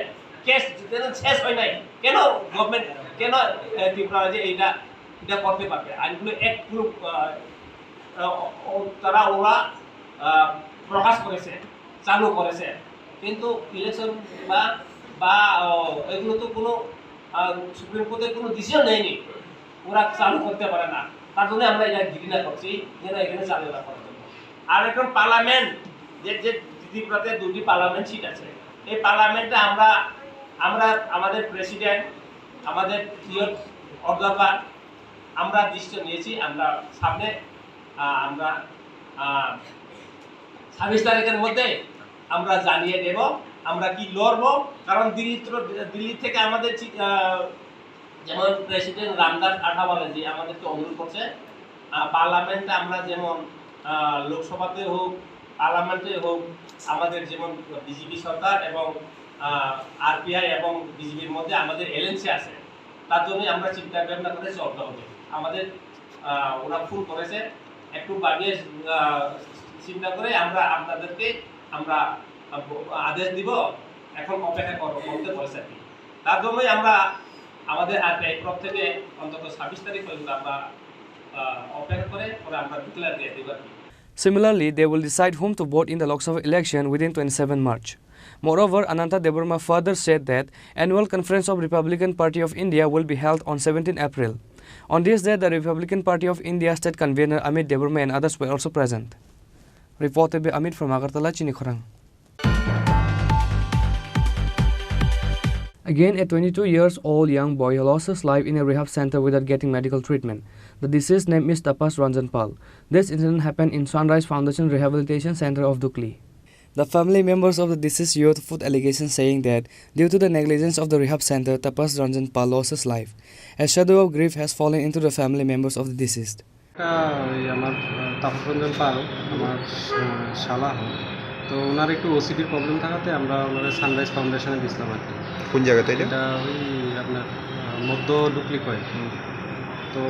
কেস যেন শেষ হয় নাই, কেন গভর্নমেন্ট কেন ত্রিপুরা যে এটা করতে পারবে? আইনগুলো একটু তারা ওরা প্রকাশ করেছে, চালু করেছে, কিন্তু ইলেকশন বা এগুলো তো কোনো সুপ্রিম কোর্টের কোনো ডিসিশন নেয়নি, ওরা চালু করতে পারে না। তার জন্য আমরা এটা ঘৃণা করছি যেন এখানে চালু না করার জন্য। আর এখন পার্লামেন্ট, যে ত্রিপুরাতে 2টি পার্লামেন্ট সিট আছে, এই পার্লামেন্টে আমরা আমাদের প্রেসিডেন্ট, আমাদের অবজারভার আমরা দৃষ্টি নিয়েছি। আমরা সামনে আমরা 26 তারিখের মধ্যে আমরা জানিয়ে দেব আমরা কি লড়বো। কারণ দিল্লি থেকে আমাদের যেমন প্রেসিডেন্ট রামদাস আঠাওয়ালেজি আমাদেরকে অনুরোধ করছে পার্লামেন্টে আমরা যেমন লোকসভাতে হোক পার্লামেন্টে হোক আমাদের যেমন বিজেপি সরকার এবং আরপিআই এবং বিজেপির মধ্যে আমাদের এলএনসি আছে, তার জন্য আমরা চিন্তা ভাবনা করে চলতে হবে। আমাদের ওরা ফোন করেছে, একটু বানিয়ে চিন্তা করে আমরা আপনাদেরকে আমরা আদেশ দিব, এখন অপেক্ষা করতে বলেছে আর কি। তার জন্যই আমরা আমাদের আরপিআই তরফ থেকে অন্তত 26 তারিখ পর্যন্ত আমরা অপেক্ষা করে পরে আমরা ডিক্লেয়ার দিয়ে দেব আর কি। Similarly, they will decide whom to vote in the Lok Sabha election within 27 March. Moreover, Ananta Debarma further said that annual conference of Republican Party of India will be held on 17 April. On this day, the Republican Party of India state convener Amit Debarma and others were also present. Reported by Amit from Agartala, Chini Khorang. Again, a 22 years old young boy lost his life in a rehab center without getting medical treatment. The deceased name is Tapas Ranjan Pal. This incident happened in Sunrise Foundation Rehabilitation Center of Dukli. The family members of the deceased youth put allegations saying that due to the negligence of the rehab center, Tapas Ranjan Pal lost his life. A shadow of grief has fallen into the family members of the deceased. আমার তাপস রঞ্জন পাল আমার শালা হয়, তো ওনার একটু ওসিডির problem থাকাতে আমরা ওনার sunrise ফাউন্ডেশনে দিয়েছিলাম আর কি। কোন জায়গাতে এটা ওই আপনার মধ্য ডুপ্লিক হয়। তো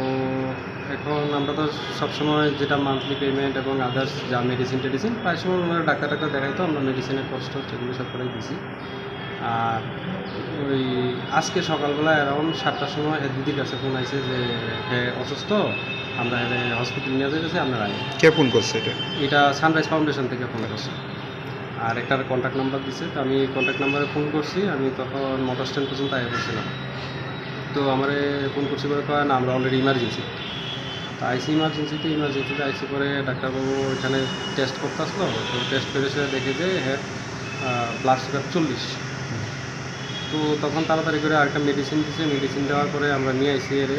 এখন আমরা তো সবসময় যেটা মান্থলি পেমেন্ট এবং আদার্স যা মেডিসিন টেডিসিন প্রায় সময় ওনারা ডাক্তার দেখাই, তো আমরা মেডিসিনের কষ্ট সেগুলো সব করেই দিছি। আর ওই আজকে সকালবেলা অ্যারাউন্ড 7টার সময় দিদির কাছে ফোন আসে যে হ্যাঁ অসুস্থ, আমরা হসপিটাল নিয়ে যেতেছি, আপনারা আগে। কে ফোন করছে? এটা সানরাইজ ফাউন্ডেশন থেকে ফোন করছে, আর একটার কন্ট্যাক্ট নাম্বার দিচ্ছে। তো আমি কন্ট্যাক্ট নাম্বারে ফোন করছি, আমি তখন মোটর স্ট্যান্ড পর্যন্ত আগে করছিলাম। তো আমারে ফোন করছি বলে কয় না আমরা অলরেডি ইমার্জেন্সি। তো আইসি ইমার্জেন্সিতে আইসি করে ডাক্তারবাবু এখানে টেস্ট করতে আসলো। তো টেস্ট করে সে দেখে যে হ্যাঁ ব্লাড সুগার 40। তো তখন তাড়াতাড়ি করে আরেকটা মেডিসিন দিচ্ছে, মেডিসিন দেওয়ার পরে আমরা নিয়ে আইসি এর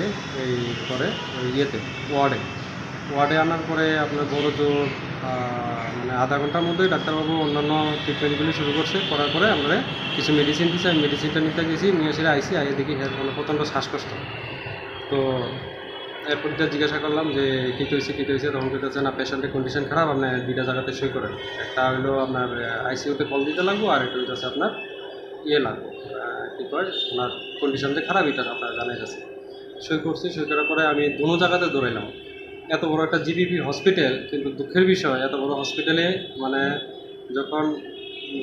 এই পরে ওই ইয়েতে ওয়ার্ডে আনার পরে আপনার বড় জোর মানে আধা ঘন্টার মধ্যেই ডাক্তারবাবু অন্যান্য ট্রিটমেন্টগুলি শুরু করার পরে আমরা কিছু মেডিসিন দিচ্ছে। আমি মেডিসিনটা নিতে গেছি, নিয়ে এসে আইসি আইয়ে দেখি মানে প্রচণ্ড শ্বাসকষ্ট। তো এরপর জিজ্ঞাসা করলাম যে কী হয়েছে, তখন বলতেছে না পেশেন্টের কন্ডিশন খারাপ, আপনার 2টা জায়গাতে সই করেন। একটা হলো আপনার আইসিইউতে কল দিতে লাগবো, আর একটা হইতেছে আপনার লাগবো কী কয় ওনার কন্ডিশনটা খারাপ, এটা আপনার জানাই গেছে। সই করার পরে আমি দোনো জায়গাতে দৌড়াইলাম। এত বড় একটা জিবিপি হসপিটাল, কিন্তু দুঃখের বিষয় এত বড় হসপিটালে মানে যখন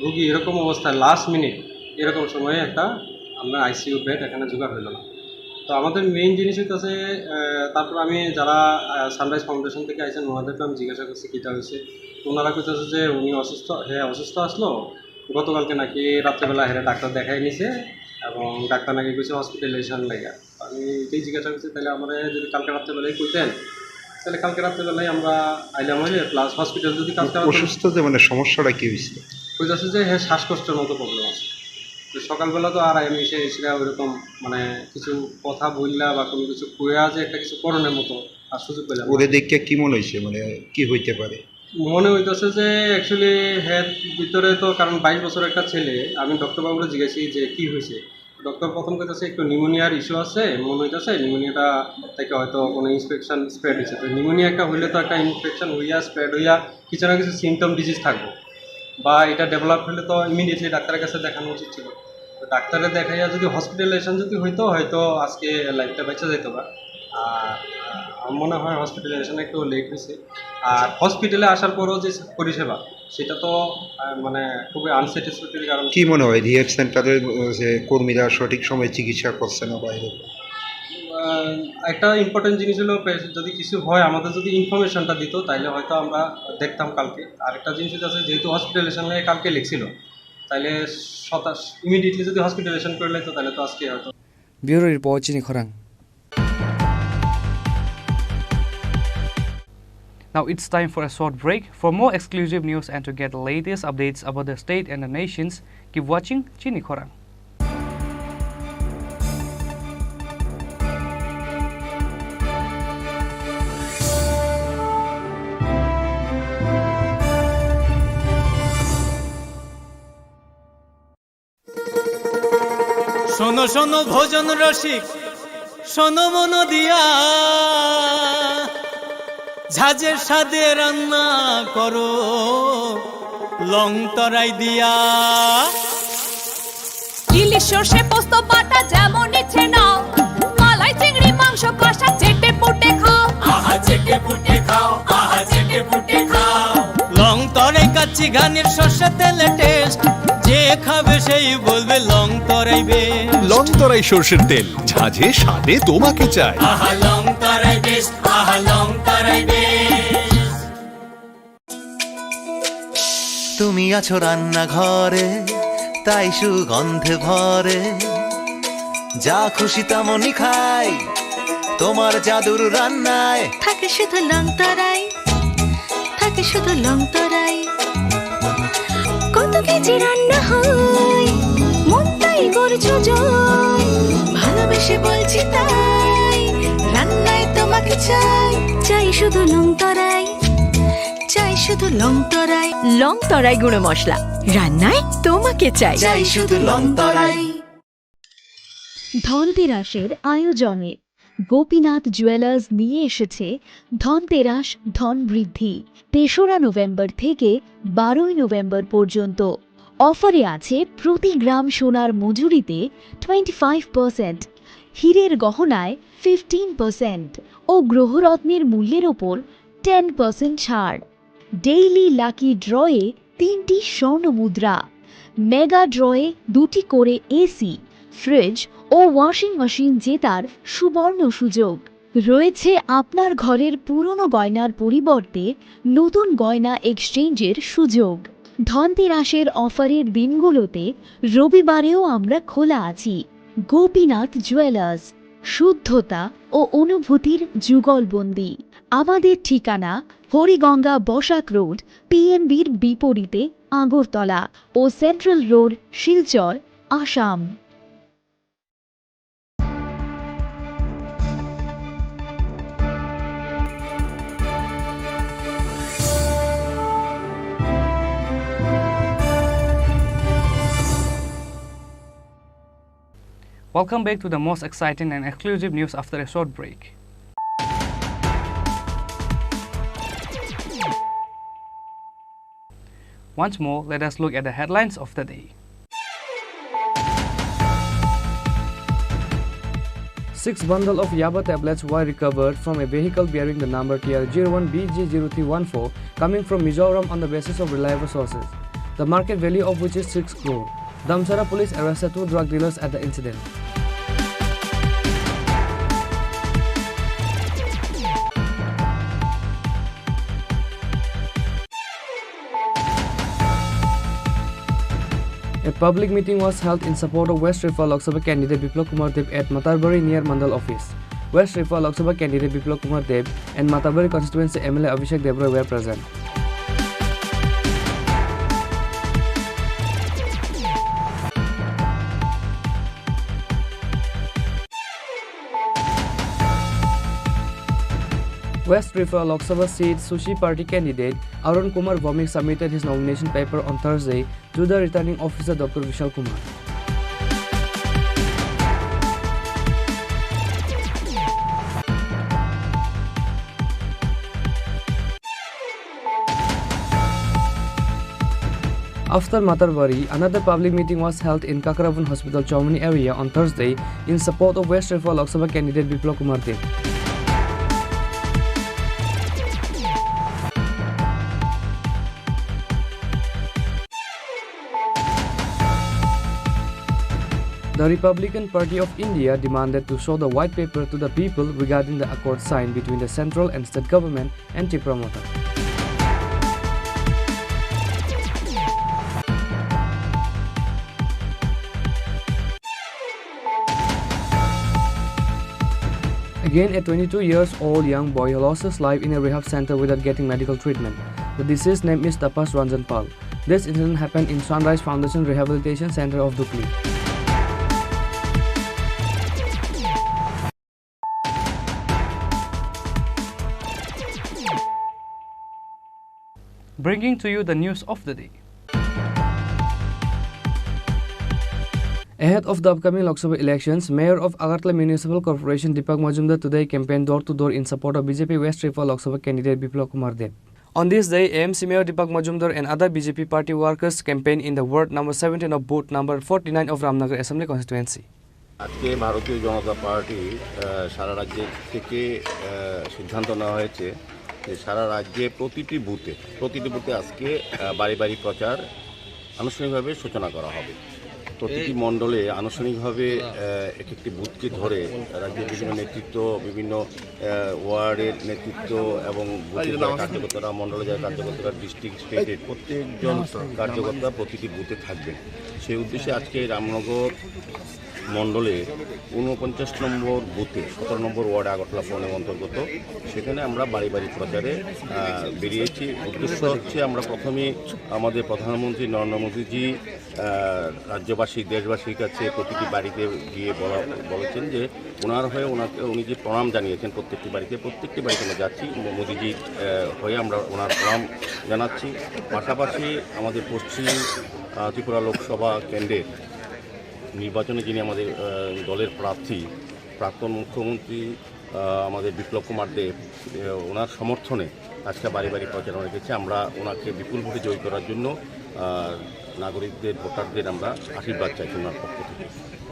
রুগী এরকম অবস্থায় লাস্ট মিনিট এরকম সময়ে একটা আপনার আইসিইউ বেড এখানে জোগাড় হইল না। তো আমাদের মেইন জিনিস হইতেছে, তারপর আমি যারা সানরাইজ ফাউন্ডেশন থেকে আইসেন ওনাদেরকে আমি জিজ্ঞাসা করছি কীটা হয়েছে। ওনারা কইতেছে যে উনি অসুস্থ আসলো, গতকালকে নাকি রাত্রেবেলা হেরে ডাক্তার দেখাই নিছে এবং ডাক্তার নাকি কইছে হসপিটালাইজেশন লাগে। আমি এটাই জিজ্ঞাসা করছি তাহলে আমরা যদি কালকে রাত্রেবেলায় কইতেন তাহলে কালকে রাত্রেবেলায় আমরা আইলাম হইলে প্লাস হসপিটাল যদি কালকে অসুস্থ যে মানে সমস্যাটা কী হয়েছিল কইতেছে যে হ্যাঁ শ্বাসকষ্টের মতো প্রবলেম আছে। তো সকালবেলা তো আর আমি এসে ওইরকম মানে কিছু কথা বললা বা কোনো কিছু কইয়া যে একটা কিছু করণের মতো আর সুযোগ পেলাম। ওরে দেখে কী মনে হয়েছে, মানে কী হইতে পারে মনে হইতেছে যে অ্যাকচুয়ালি হ্যাঁ ভিতরে তো, কারণ 22 বছরের একটা ছেলে। আমি ডক্টরবাবুরে জিজ্ঞাসি যে কী হয়েছে, ডক্টর প্রথম কইতেছে একটু নিউমোনিয়ার ইস্যু আছে, মনে হইতেছে নিউমোনিয়াটা থেকে হয়তো কোনো ইনফেকশন স্প্রেড হয়েছে। তো নিউমোনিয়া একটা হইলে তো একটা ইনফেকশন হইয়া স্প্রেড হইয়া কিছু না কিছু সিমটম ডিজিজ থাকবো, বা এটা ডেভেলপ হলে তো ইমিডিয়েটলি ডাক্তারের কাছে দেখানো উচিত ছিল। তো ডাক্তারে দেখাইয়া যদি হসপিটালাইজেশন যদি হইতো হয়তো আজকে লাইফটা বেঁচে যেত। আর আমার মনে হয় হসপিটালাইজেশন একটু লেট হয়েছে। আর হসপিটালে আসার পরও যে পরিষেবা সেটা তো মানে খুবই আনস্যাটিসফ্যাক্টরি। কারণ কি মনে হয় রিহ্যাব সেন্টারের যে কর্মীরা সঠিক সময়ে চিকিৎসা করছে না বাইরে? একটা ইম্পর্টেন্ট জিনিস হলো যদি কিছু হয় আমাদের যদি ইনফরমেশনটা দিত তাহলে হয়তো আমরা দেখতাম কালকে। আরেকটা জিনিস আছে, যেহেতু হসপিটালাইজেশনে কালকে লিখছিল, তাহলে ইমিডিয়েটলি যদি হসপিটালাইজেশন করে লাইতো তাহলে তো আজকে হয়তো। Bureau Report Chini Khorang. Now it's time for a short break. For more exclusive news and to get the latest updates about the state and the nations, keep watching Chini Khorang. শোনো শোনো ভোজন রসিক, শোনো মন দিয়া, ঝাঁঝের স্বাদে রান্না করো লং তরাই দিয়া। ইলিশ সর্ষে পোস্ত বাটা যেমন ইচ্ছে নাও, মালাই চিংড়ি মাংস কষা চেটে পুটে খাও, আহা চেটে পুটে খাও, আহা চেটে পুটে খাও। লং তরাই কাচ্চি ঘানির সর্ষে তেলে টেস্ট, যে খাবে সেই বলবে লং তরাই বেশ। লং তরাই সর্ষের তেল, ঝাঁঝে স্বাদে তোমাকে চাই। আহা লং তরাই বেশ, আহা লং তরাই বেশ। তুমি আছো রান্নাঘরে, তাই সুগন্ধে ভরে, যা খুশি তেমনই খাই তোমার জাদুর রান্নায়। থাকে শুধু লং তরাই, থাকে শুধু লং তরাই। কত কেজি রান্না হয়, মন তাই করছো জয়, ভালোবেসে বলছি তাই, রান্নায় তোমাকে চাই, চাই শুধু লং তরাই, চাই শুধু লং তরাই। লং তরাই গুঁড়ো মশলা, রান্নায় তোমাকে চাই, চাই শুধু লং তরাই। ধনতেরাসের আয়োজনে গোপীনাথ জুয়েলার্স নিয়ে এসেছে ধনতেরাস ধন বৃদ্ধি। ৩রা নভেম্বর থেকে ১২ই নভেম্বর পর্যন্ত অফারে আছে প্রতি গ্রাম সোনার মজুরিতে 25%, হীরের গহনায় 15% ও গ্রহরত্নের মূল্যের ওপর 10% ছাড়। ডেইলি লাকি ড্রয়ে 3টি স্বর্ণ মুদ্রা, মেগা ড্রয়ে 2টি করে এসি, ফ্রিজ ও ওয়াশিং মেশিন জেতার সুবর্ণ সুযোগ রয়েছে। আপনার ঘরের পুরনো গয়নার পরিবর্তে নতুন গয়না এক্সচেঞ্জের সুযোগ। ধনতেরাসের অফারের দিনগুলোতে রবিবারেও আমরা খোলা আছি। গোপীনাথ জুয়েলার্স, শুদ্ধতা ও অনুভূতির যুগলবন্দি। আমাদের ঠিকানা হরিগঙ্গা বসাক রোড, পিএনবির বিপরীতে আগরতলা ও central road, Silchar, Assam. Welcome back to the most exciting and exclusive news after a short break. Once more, let us look at the headlines of the day. 6 bundles of Yaba tablets were recovered from a vehicle bearing the number TR01BG0314 coming from Mizoram on the basis of reliable sources, the market value of which is 6 crore. Damsara police arrested 2 drug dealers at the incident. A public meeting was held in support of West Rehab Lok Sabha candidate Biplab Kumar Deb at Matarbari near Mandal office. West Rehab Lok Sabha candidate Biplab Kumar Deb and Matarbari constituency MLA Abhishek Debroy were present. West Rehab Lok Sabha seat Sushi Party candidate Arun Kumar Vomik submitted his nomination paper on Thursday to the returning officer Dr. Vishal Kumar. After Matarbari, another public meeting was held in Kakravan Hospital, Chaumani area on Thursday in support of West Rehab Lok Sabha candidate Biplab Kumar Deb. The Republican Party of India demanded to show the white paper to the people regarding the accord signed between the central and state government and tea promoter. Again, a 22 years old young boy lost his life in a rehab center without getting medical treatment. The deceased name is Tapas Ranjan Pal. This incident happened in Sunrise Foundation Rehabilitation Center of Dukli. Bringing to you the news of the day. Ahead of the upcoming Lok Sabha elections, Mayor of Agartala Municipal Corporation Deepak Majumdar today campaigned door-to-door in support of BJP West Tripura Lok Sabha candidate Biplab Kumar Deb. On this day, AMC Mayor Deepak Majumdar and other BJP party workers campaigned in the ward number 17 of booth number 49 of Ramnagar Assembly constituency. আজকে ভারতীয় জনতা party সারা রাজ্য থেকে সিদ্ধান্ত নেওয়া হয়েছে যে সারা রাজ্যে প্রতিটি বুথে আজকে বাড়ি বাড়ি প্রচার আনুষ্ঠানিকভাবে সূচনা করা হবে। প্রতিটি মণ্ডলে আনুষ্ঠানিকভাবে একটি বুথকে ধরে রাজ্যের বিভিন্ন নেতৃত্ব, বিভিন্ন ওয়ার্ডের নেতৃত্ব এবং বুথের কার্যকর্তারা, মণ্ডলে যারা কার্যকর্তারা, ডিস্ট্রিক্ট স্টেটের প্রত্যেকজন কার্যকর্তা প্রতিটি বুথে থাকবেন। সেই উদ্দেশ্যে আজকে রামনগর মণ্ডলে 49 নম্বর বুথে 17 নম্বর ওয়ার্ড আগরতলা পৌর অন্তর্গত, সেখানে আমরা বাড়ি বাড়ি প্রচারে বেরিয়েছি। উদ্দেশ্য হচ্ছে আমরা প্রথমে আমাদের প্রধানমন্ত্রী নরেন্দ্র মোদীজি রাজ্যবাসী, দেশবাসীর কাছে প্রতিটি বাড়িতে গিয়ে বলেছেন যে ওনার হয়ে উনি যে প্রণাম জানিয়েছেন প্রত্যেকটি বাড়িতে আমরা যাচ্ছি, মোদীজি হয়ে আমরা ওনার প্রণাম জানাচ্ছি। পাশাপাশি আমাদের পশ্চিম ত্রিপুরা লোকসভা কেন্দ্রের নির্বাচনে যিনি আমাদের দলের প্রার্থী, প্রাক্তন মুখ্যমন্ত্রী আমাদের বিপ্লব কুমার দেব, ওনার সমর্থনে আজকে বাড়ি বাড়ি প্রচারণা রেখেছি। আমরা ওনাকে বিপুল ভোটে জয়ী করার জন্য নাগরিকদের, ভোটারদের আমরা আশীর্বাদ চাইছি ওনার পক্ষ থেকে।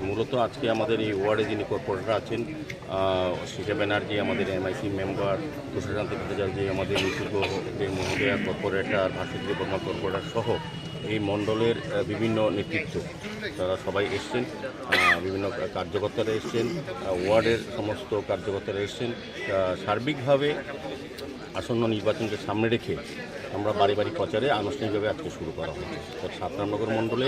মূলত আজকে আমাদের এই ওয়ার্ডে যিনি কর্পোরেটর আছেন, শিখা ব্যানার্জি আমাদের এমআইসি মেম্বার, তুষারকান্ত ভট্টাচার্য আমাদের মহোদয়া কর্পোরেটর, ভাস্বতী বর্মা কর্পোরেটর সহ এই মণ্ডলের বিভিন্ন নেতৃত্ব তারা সবাই এসছেন, বিভিন্ন কার্যকর্তারা এসছেন, ওয়ার্ডের সমস্ত কার্যকর্তারা এসছেন। সার্বিকভাবে আসন্ন নির্বাচনকে সামনে রেখে আমরা বাড়ি বাড়ি প্রচারে আনুষ্ঠানিকভাবে আজকে শুরু করা হয়েছে। 7 রামনগর মণ্ডলে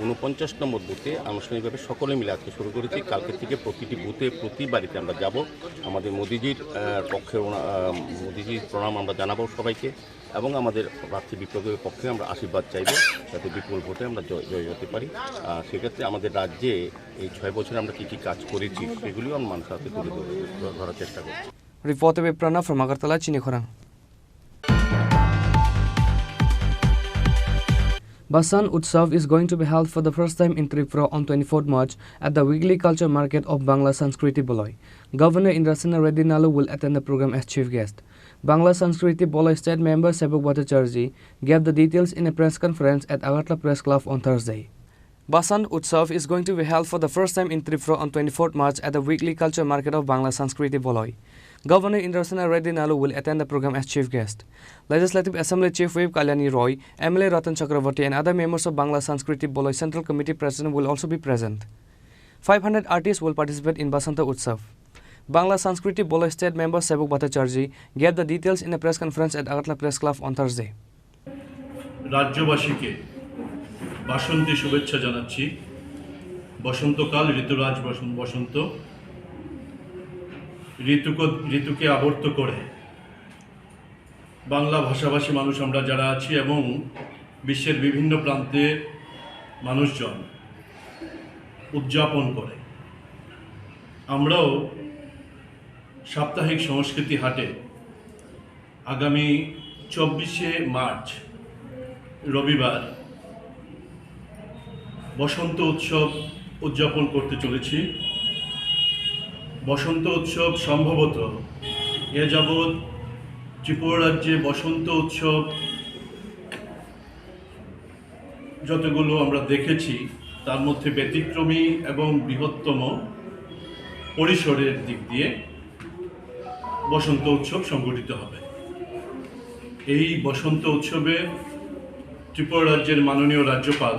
49 নম্বর বুথে আনুষ্ঠানিকভাবে সকলে মিলে আজকে শুরু করেছি। কালকে থেকে প্রতিটি বুথে, প্রতি বাড়িতে আমরা যাব, আমাদের মোদিজির পক্ষে মোদিজির প্রণাম আমরা জানাবো সবাইকে এবং আমাদের প্রার্থী বিপ্লবের পক্ষে আমরা আশীর্বাদ চাইব যাতে বিপুল ভোটে আমরা জয় হতে পারি। সেক্ষেত্রে আমাদের রাজ্যে এই 6 বছরে আমরা কী কী কাজ করেছি সেগুলিও আমরা মানুষের হাতে তুলে ধরার চেষ্টা করছি। Reported by Pranav from Agartala, Chini Khorang. Basan Utsav is going to be held for the first time in Tripura on 24th March at the weekly culture market of Bangla Sanskriti Boloi. Governor Indrasena Reddy Nalu will attend the program as chief guest. Bangla Sanskriti Boloi state member Sebok Bhattacharjee gave the details in a press conference at Agartala Press Club on Thursday. Basan Utsav is going to be held for the first time in Tripura on 24th March at the weekly culture market of Bangla Sanskriti Boloi. Governor Indrasena Reddy Nalu will attend the program as chief guest. Legislative Assembly Chief Whip Kalyani Roy, MLA Ratan Chakravarti and other members of Bangla Sanskriti Boloi Central Committee President will also be present. 500 artists will participate in Basanta Utsav. Bangla Sanskriti Boloi state member Sebok Bhattacharjee gave the details in a press conference at Agartala Press Club on Thursday. রাজ্যবাসীকে বাসন্তী শুভেচ্ছা জানাচ্ছি। বসন্তকাল, ঋতুরাজ বসন্ত, ঋতুকে আবর্ত করে বাংলা ভাষাভাষী মানুষ আমরা যারা আছি এবং বিশ্বের বিভিন্ন প্রান্তে মানুষজন উদযাপন করে, আমরাও সাপ্তাহিক সংস্কৃতি হাটে আগামী 24শে মার্চ রবিবার বসন্ত উৎসব উদযাপন করতে চলেছি। বসন্ত উৎসব সম্ভবত এ যাবৎ ত্রিপুরা রাজ্যে বসন্ত উৎসব যতগুলো আমরা দেখেছি তার মধ্যে ব্যতিক্রমী এবং বৃহত্তম পরিসরের দিক দিয়ে বসন্ত উৎসব সংগঠিত হবে। এই বসন্ত উৎসবে ত্রিপুরা রাজ্যের মাননীয় রাজ্যপাল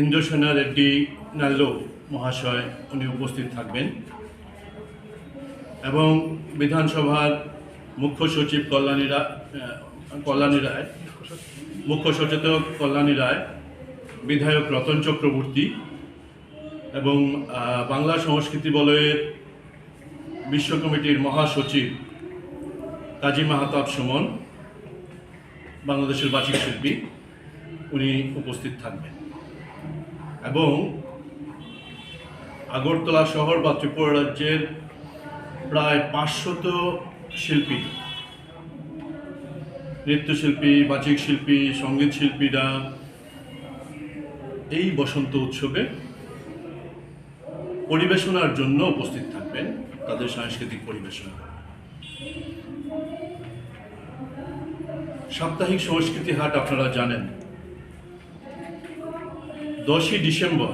ইন্দ্রসেনা রেড্ডি নাল্লো মহাশয় উনি উপস্থিত থাকবেন এবং বিধানসভার মুখ্য সচিব কল্যাণী রায়, মুখ্য সচেতক কল্যাণী রায়, বিধায়ক রতন চক্রবর্তী এবং বাংলা সংস্কৃতি বলয়ের বিশ্ব কমিটির মহাসচিব কাজী মাহতাব সুমন, বাংলাদেশের বাচিক শিল্পী, উনি উপস্থিত থাকবেন এবং আগরতলা শহর বা ত্রিপুরা রাজ্যের প্রায় 500 শিল্পী, নৃত্যশিল্পী, বাচিক শিল্পী, সঙ্গীত শিল্পীরা এই বসন্ত উৎসবে পরিবেশনার জন্য উপস্থিত থাকবেন, তাদের সাংস্কৃতিক পরিবেশনা। সাপ্তাহিক সংস্কৃতি হাট আপনারা জানেন 10ই ডিসেম্বর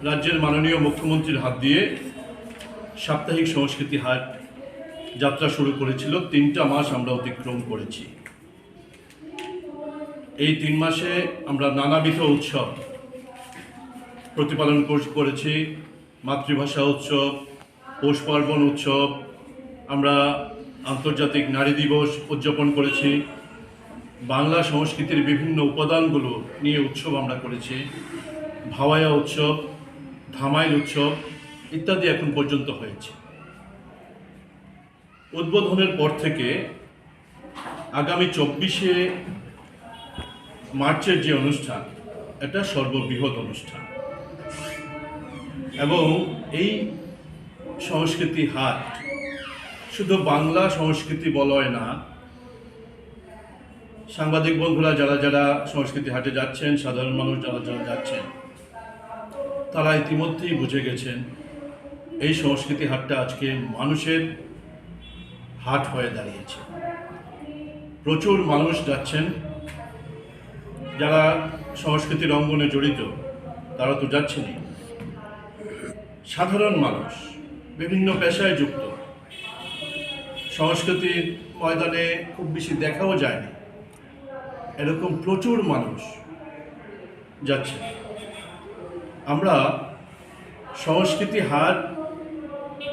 রাজ্যের মাননীয় মুখ্যমন্ত্রীর হাত দিয়ে সাপ্তাহিক সংস্কৃতি হাট যাত্রা শুরু করেছিল। 3টা মাস আমরা অতিক্রম করেছি। এই 3 মাসে আমরা নানাবিধ উৎসব প্রতিপালন করেছি। মাতৃভাষা উৎসব, পৌষ পার্বণ উৎসব, আমরা আন্তর্জাতিক নারী দিবস উদযাপন করেছি, বাংলা সংস্কৃতির বিভিন্ন উপাদানগুলো নিয়ে উৎসব আমরা করেছি, ভাওয়াইয়া উৎসব, ধামাইল উৎসব ইত্যাদি এখন পর্যন্ত হয়েছে। উদ্বোধনের পর থেকে আগামী 24শে মার্চের যে অনুষ্ঠান, এটা সর্ববৃহৎ অনুষ্ঠান এবং এই সংস্কৃতি হাট শুধু বাংলা সংস্কৃতি বলয় না, সাংবাদিক বন্ধুরা যারা যারা সংস্কৃতি হাটে যাচ্ছেন, সাধারণ মানুষ যারা যারা যাচ্ছেন, তারা ইতিমধ্যেই বুঝে গেছেন এই সংস্কৃতি হাটটা আজকে মানুষের হাট হয়ে দাঁড়িয়েছে। প্রচুর মানুষ যাচ্ছেন, যারা সংস্কৃতির অঙ্গনে জড়িত তারা তো যাচ্ছেনই, সাধারণ মানুষ, বিভিন্ন পেশায় যুক্ত, সংস্কৃতির ময়দানে খুব বেশি দেখাও যায়নি এরকম প্রচুর মানুষ যাচ্ছে। আমরা সংস্কৃতি হাট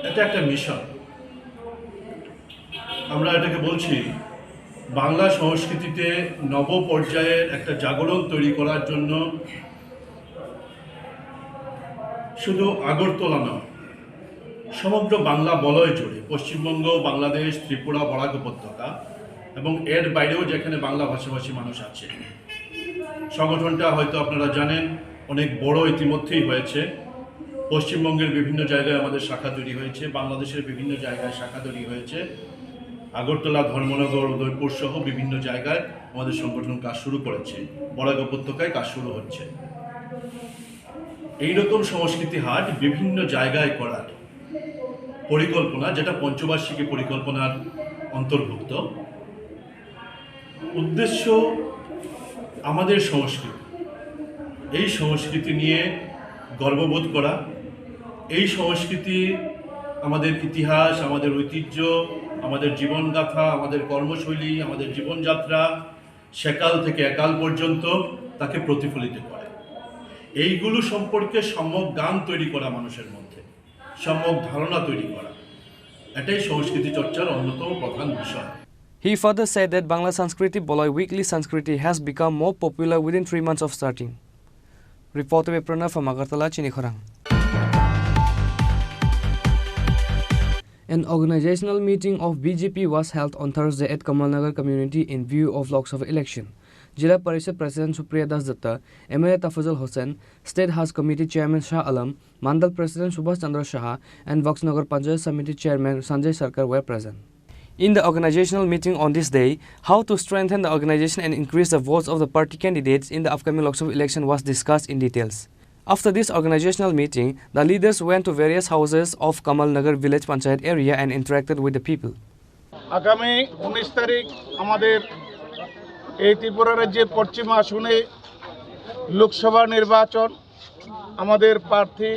এটা একটা মিশন, আমরা এটাকে বলছি বাংলা সংস্কৃতিতে নব পর্যায়ের একটা জাগরণ তৈরি করার জন্য শুধু আগরতলা নয়, সমগ্র বাংলা বলয় জুড়ে পশ্চিমবঙ্গ, বাংলাদেশ, ত্রিপুরা, বরাক উপত্যকা এবং এর বাইরেও যেখানে বাংলা ভাষাভাষী মানুষ আছে। সংগঠনটা হয়তো আপনারা জানেন অনেক বড় ইতিমধ্যেই হয়েছে। পশ্চিমবঙ্গের বিভিন্ন জায়গায় আমাদের শাখা তৈরি হয়েছে, বাংলাদেশের বিভিন্ন জায়গায় শাখা তৈরি হয়েছে, আগরতলা, ধর্মনগর, উদয়পুর সহ বিভিন্ন জায়গায় আমাদের সংগঠন কাজ শুরু করেছে, বরাক উপত্যকায় কাজ শুরু হচ্ছে। এইরকম সংস্কৃতি হাট বিভিন্ন জায়গায় করার পরিকল্পনা, যেটা পঞ্চবার্ষিকী পরিকল্পনার অন্তর্ভুক্ত। উদ্দেশ্য আমাদের সংস্কৃতি, এই সংস্কৃতি নিয়ে গর্ববোধ করা, এই সংস্কৃতি আমাদের ইতিহাস, আমাদের ঐতিহ্য, আমাদের জীবনগাথা, আমাদের কর্মশৈলী, আমাদের জীবনযাত্রা সেকাল থেকে একাল পর্যন্ত তাকে প্রতিফলিত করে। এইগুলো সম্পর্কে সম্যক জ্ঞান তৈরি করা, মানুষের মধ্যে সম্যক ধারণা তৈরি করা, এটাই সংস্কৃতি চর্চার অন্যতম প্রধান বিষয়। He further said that Bangla Sanskriti Boloi Weekly Sanskriti has become more popular within 3 months of starting. Reporter by Pranav from Agartala, Chini Khorang. An organizational meeting of BJP was held on Thursday at Kamalnagar community in view of Lok Sabha election. Jila Parishad President Supriya Das Datta, MLA Tafazul Hussain, State House Committee Chairman Shah Alam, Mandal President Subhash Chandra Shah and Voxnagar Panchayat Committee Chairman Sanjay Sarkar were present. In the organizational meeting on this day, how to strengthen the organization and increase the votes of the party candidates in the upcoming Lok Sabha election was discussed in details. After this organizational meeting, the leaders went to various houses of Kamal Nagar village panchayat area and interacted with the people. আগামী 19 তারিখ আমাদের এই ত্রিপুরা রাজ্যের পশ্চিম আসনে লোকসভা নির্বাচন। আমাদের প্রার্থী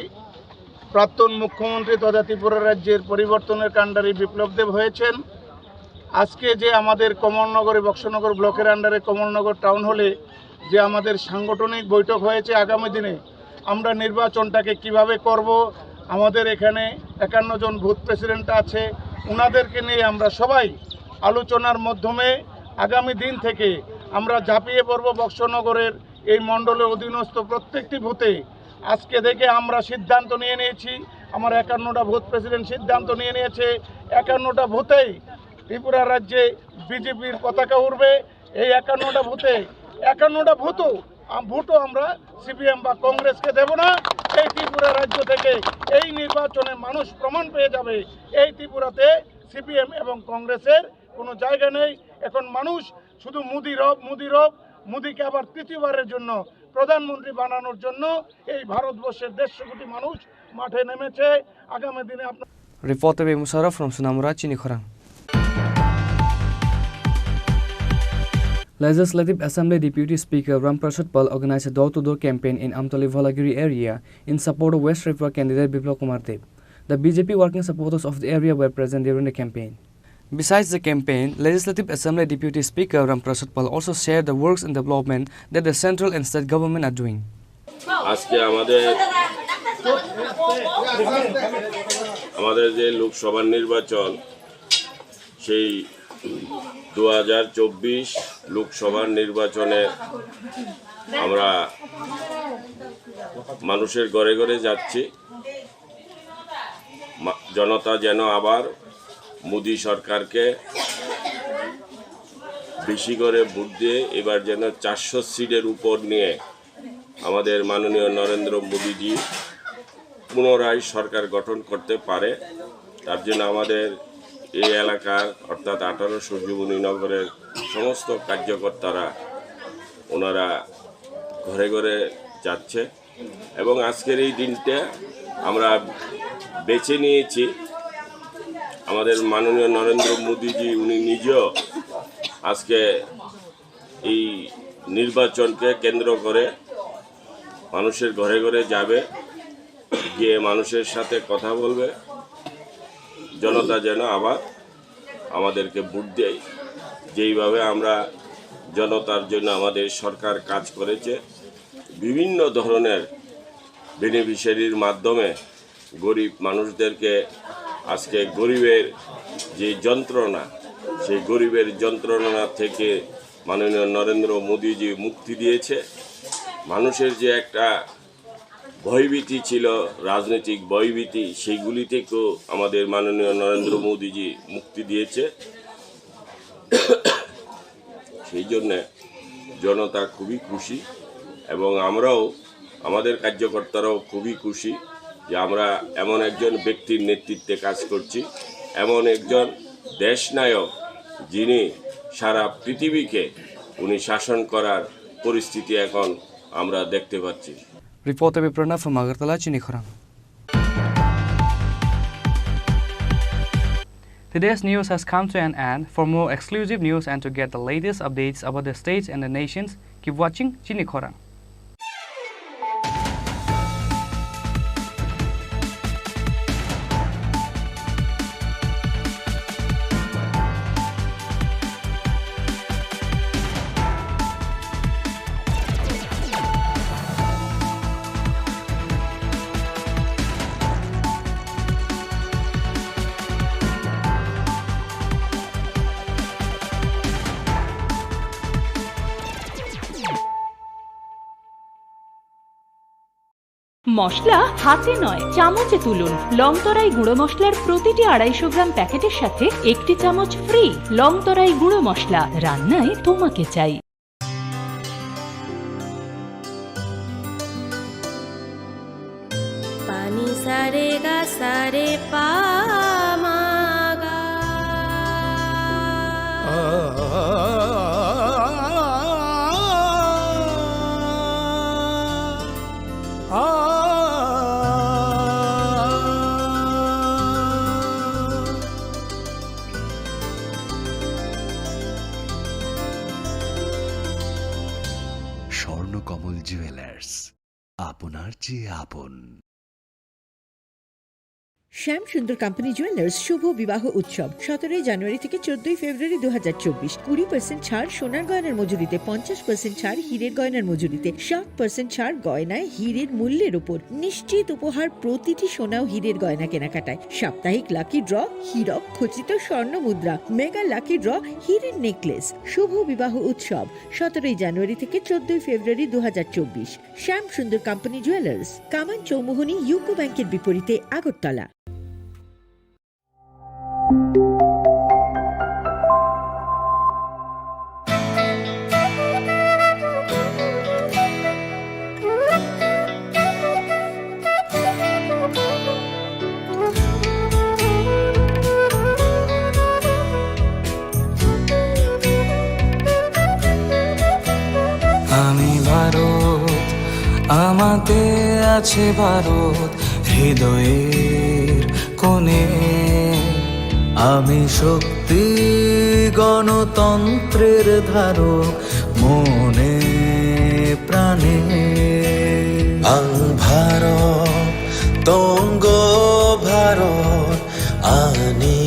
প্রাক্তন মুখ্যমন্ত্রী তথা ত্রিপুরা রাজ্যের পরিবর্তনের কাণ্ডারী বিপ্লব দেব হয়েছেন। আজকে যে আমাদের কমলনগর বক্সনগর ব্লকের আন্ডারে কমলনগর টাউন হলে যে আমাদের সাংগঠনিক বৈঠক হয়েছে আগামী দিনে আমরা নির্বাচনটাকে কিভাবে করব। আমাদের এখানে 51 জন বুথ প্রেসিডেন্ট আছে, ওনাদেরকে নিয়ে আমরা সবাই আলোচনার মাধ্যমে আগামী দিন থেকে আমরা ঝাঁপিয়ে পড়ব বক্সনগরের এই মণ্ডলের অধীনস্থ প্রত্যেকটি বুথে। আজকে থেকে আমরা সিদ্ধান্ত নিয়ে নিয়েছি, আমার 51টা বুথ প্রেসিডেন্ট সিদ্ধান্ত নিয়ে নিয়েছে 51টা বুথেই ত্রিপুরা রাজ্যে বিজেপির পতাকা উড়বে। এই 51টা বুথে 51টা ভোটও আমরা সিপিএম বা কংগ্রেসকে দেব না। এই ত্রিপুরা রাজ্য থেকে এই নির্বাচনে মানুষ প্রমাণ পেয়ে যাবে এই ত্রিপুরাতে সিপিএম এবং কংগ্রেসের কোনো জায়গা নেই। এখন মানুষ শুধু মোদিকে আবার তৃতীয়বারের জন্য প্রধানমন্ত্রী বানানোর জন্য এই ভারতবর্ষের 150 কোটি মানুষ মাঠে নেমেছে। আগামী দিনে আপনার Reporter by Musharraf from Sunamura, Chini Khorang. Legislative Assembly Deputy Speaker Ramprasad Pal organized a door-to-door campaign in Amtali Volagiri area in support of West Tripura candidate Biplab Kumar Dev. The BJP working supporters of the area were present during the campaign. Besides the campaign, Legislative Assembly Deputy Speaker Ramprasad Pal also shared the works and development that the central and state government are doing. আজকে আমাদের যে লোকসভা নির্বাচন সেই 2024 লোকসভা নির্বাচনে আমরা মানুষের ঘরে ঘরে যাচ্ছি। জনতা যেন আবার মোদি সরকারকে বেশি করে ভোট দিয়ে এবার যেন 400 সিটের উপর নিয়ে আমাদের মাননীয় নরেন্দ্র মোদিজি পুনরায় সরকার গঠন করতে পারে। তার জন্য আমাদের এই এলাকার অর্থাৎ 18 সূর্যবনী নগরের সমস্ত কার্যকর্তারা ওনারা ঘরে ঘরে যাচ্ছে এবং আজকের এই দিনটা আমরা বেছে নিয়েছি। আমাদের মাননীয় নরেন্দ্র মোদিজি উনি নিজেও আজকে এই নির্বাচনকে কেন্দ্র করে মানুষের ঘরে ঘরে যাবে, গিয়ে মানুষের সাথে কথা বলবে। জনতা যেন আবার আমাদেরকে ভোট দেয়। যেইভাবে আমরা জনতার জন্য আমাদের সরকার কাজ করেছে, বিভিন্ন ধরনের বেনিফিশিয়ারির মাধ্যমে গরিব মানুষদেরকে আজকে গরিবের যে যন্ত্রণা, সেই গরিবের যন্ত্রণা থেকে মাননীয় নরেন্দ্র মোদিজি মুক্তি দিয়েছে। মানুষের যে একটা ভয়ভীতি ছিল, রাজনৈতিক ভয়ভীতি, সেইগুলি থেকেও আমাদের মাননীয় নরেন্দ্র মোদিজি মুক্তি দিয়েছে। সেই জন্যে জনতা খুবই খুশি এবং আমরাও আমাদের কার্যকর্তারাও খুবই খুশি যে আমরা এমন একজন ব্যক্তির নেতৃত্বে কাজ করছি, এমন একজন দেশনায়ক যিনি সারা পৃথিবীকে উনি শাসন করার পরিস্থিতি এখন আমরা দেখতে পাচ্ছি। Reporter by Pranav from Agartala, Chini Khorang. Today's news has come to an end. For more exclusive news and to get the latest updates about the states and the nations, keep watching Chini Khorang. মশলা হাতে নয় চামচে তুলুন। লংতরাই গুঁড়ো মশলার প্রতিটি 250 গ্রাম প্যাকেটের সাথে 1টি চামচ ফ্রি। লংতরাই গুঁড়ো মশলা, রান্নায় তোমাকে চাই। পানি সারে গা সারে পা মা গা। স্বর্ণকমল জুয়েলার্স, আপনার চেয়ে আপন। শ্যাম সুন্দর কোম্পানি জুয়েলার্স শুভ বিবাহ উৎসব 17 জানুয়ারি থেকে 14 ফেব্রুয়ারি 2024। 20% ছাড় সোনার গয়নার মজুরিতে, 50% ছাড় হীরের গয়নার মজুরিতে, 7% ছাড় গয়নায় হীরের মূল্যের উপর, নিশ্চিত উপহার প্রতিটি সোনা ও হীরের গয়না কেনাকাটায়, সাপ্তাহিক লাকি ড্র, হীরক খচিত স্বর্ণ মুদ্রা, মেগা লাকি ড্র, হীরের নেকলেস। শুভ বিবাহ উৎসব 17 জানুয়ারি থেকে 14 ফেব্রুয়ারি 2024। শ্যাম সুন্দর কোম্পানি জুয়েলার্স, কামান চৌমুহনী, ইউকো ব্যাংকের বিপরীতে, আগরতলা। আমি ভারত, আমাতে আছে ভারত হৃদয়ের কোণে। আমি শক্তি গণতন্ত্রের ধারক মনে প্রাণে। ভারত তঙ্গ ভারত আনি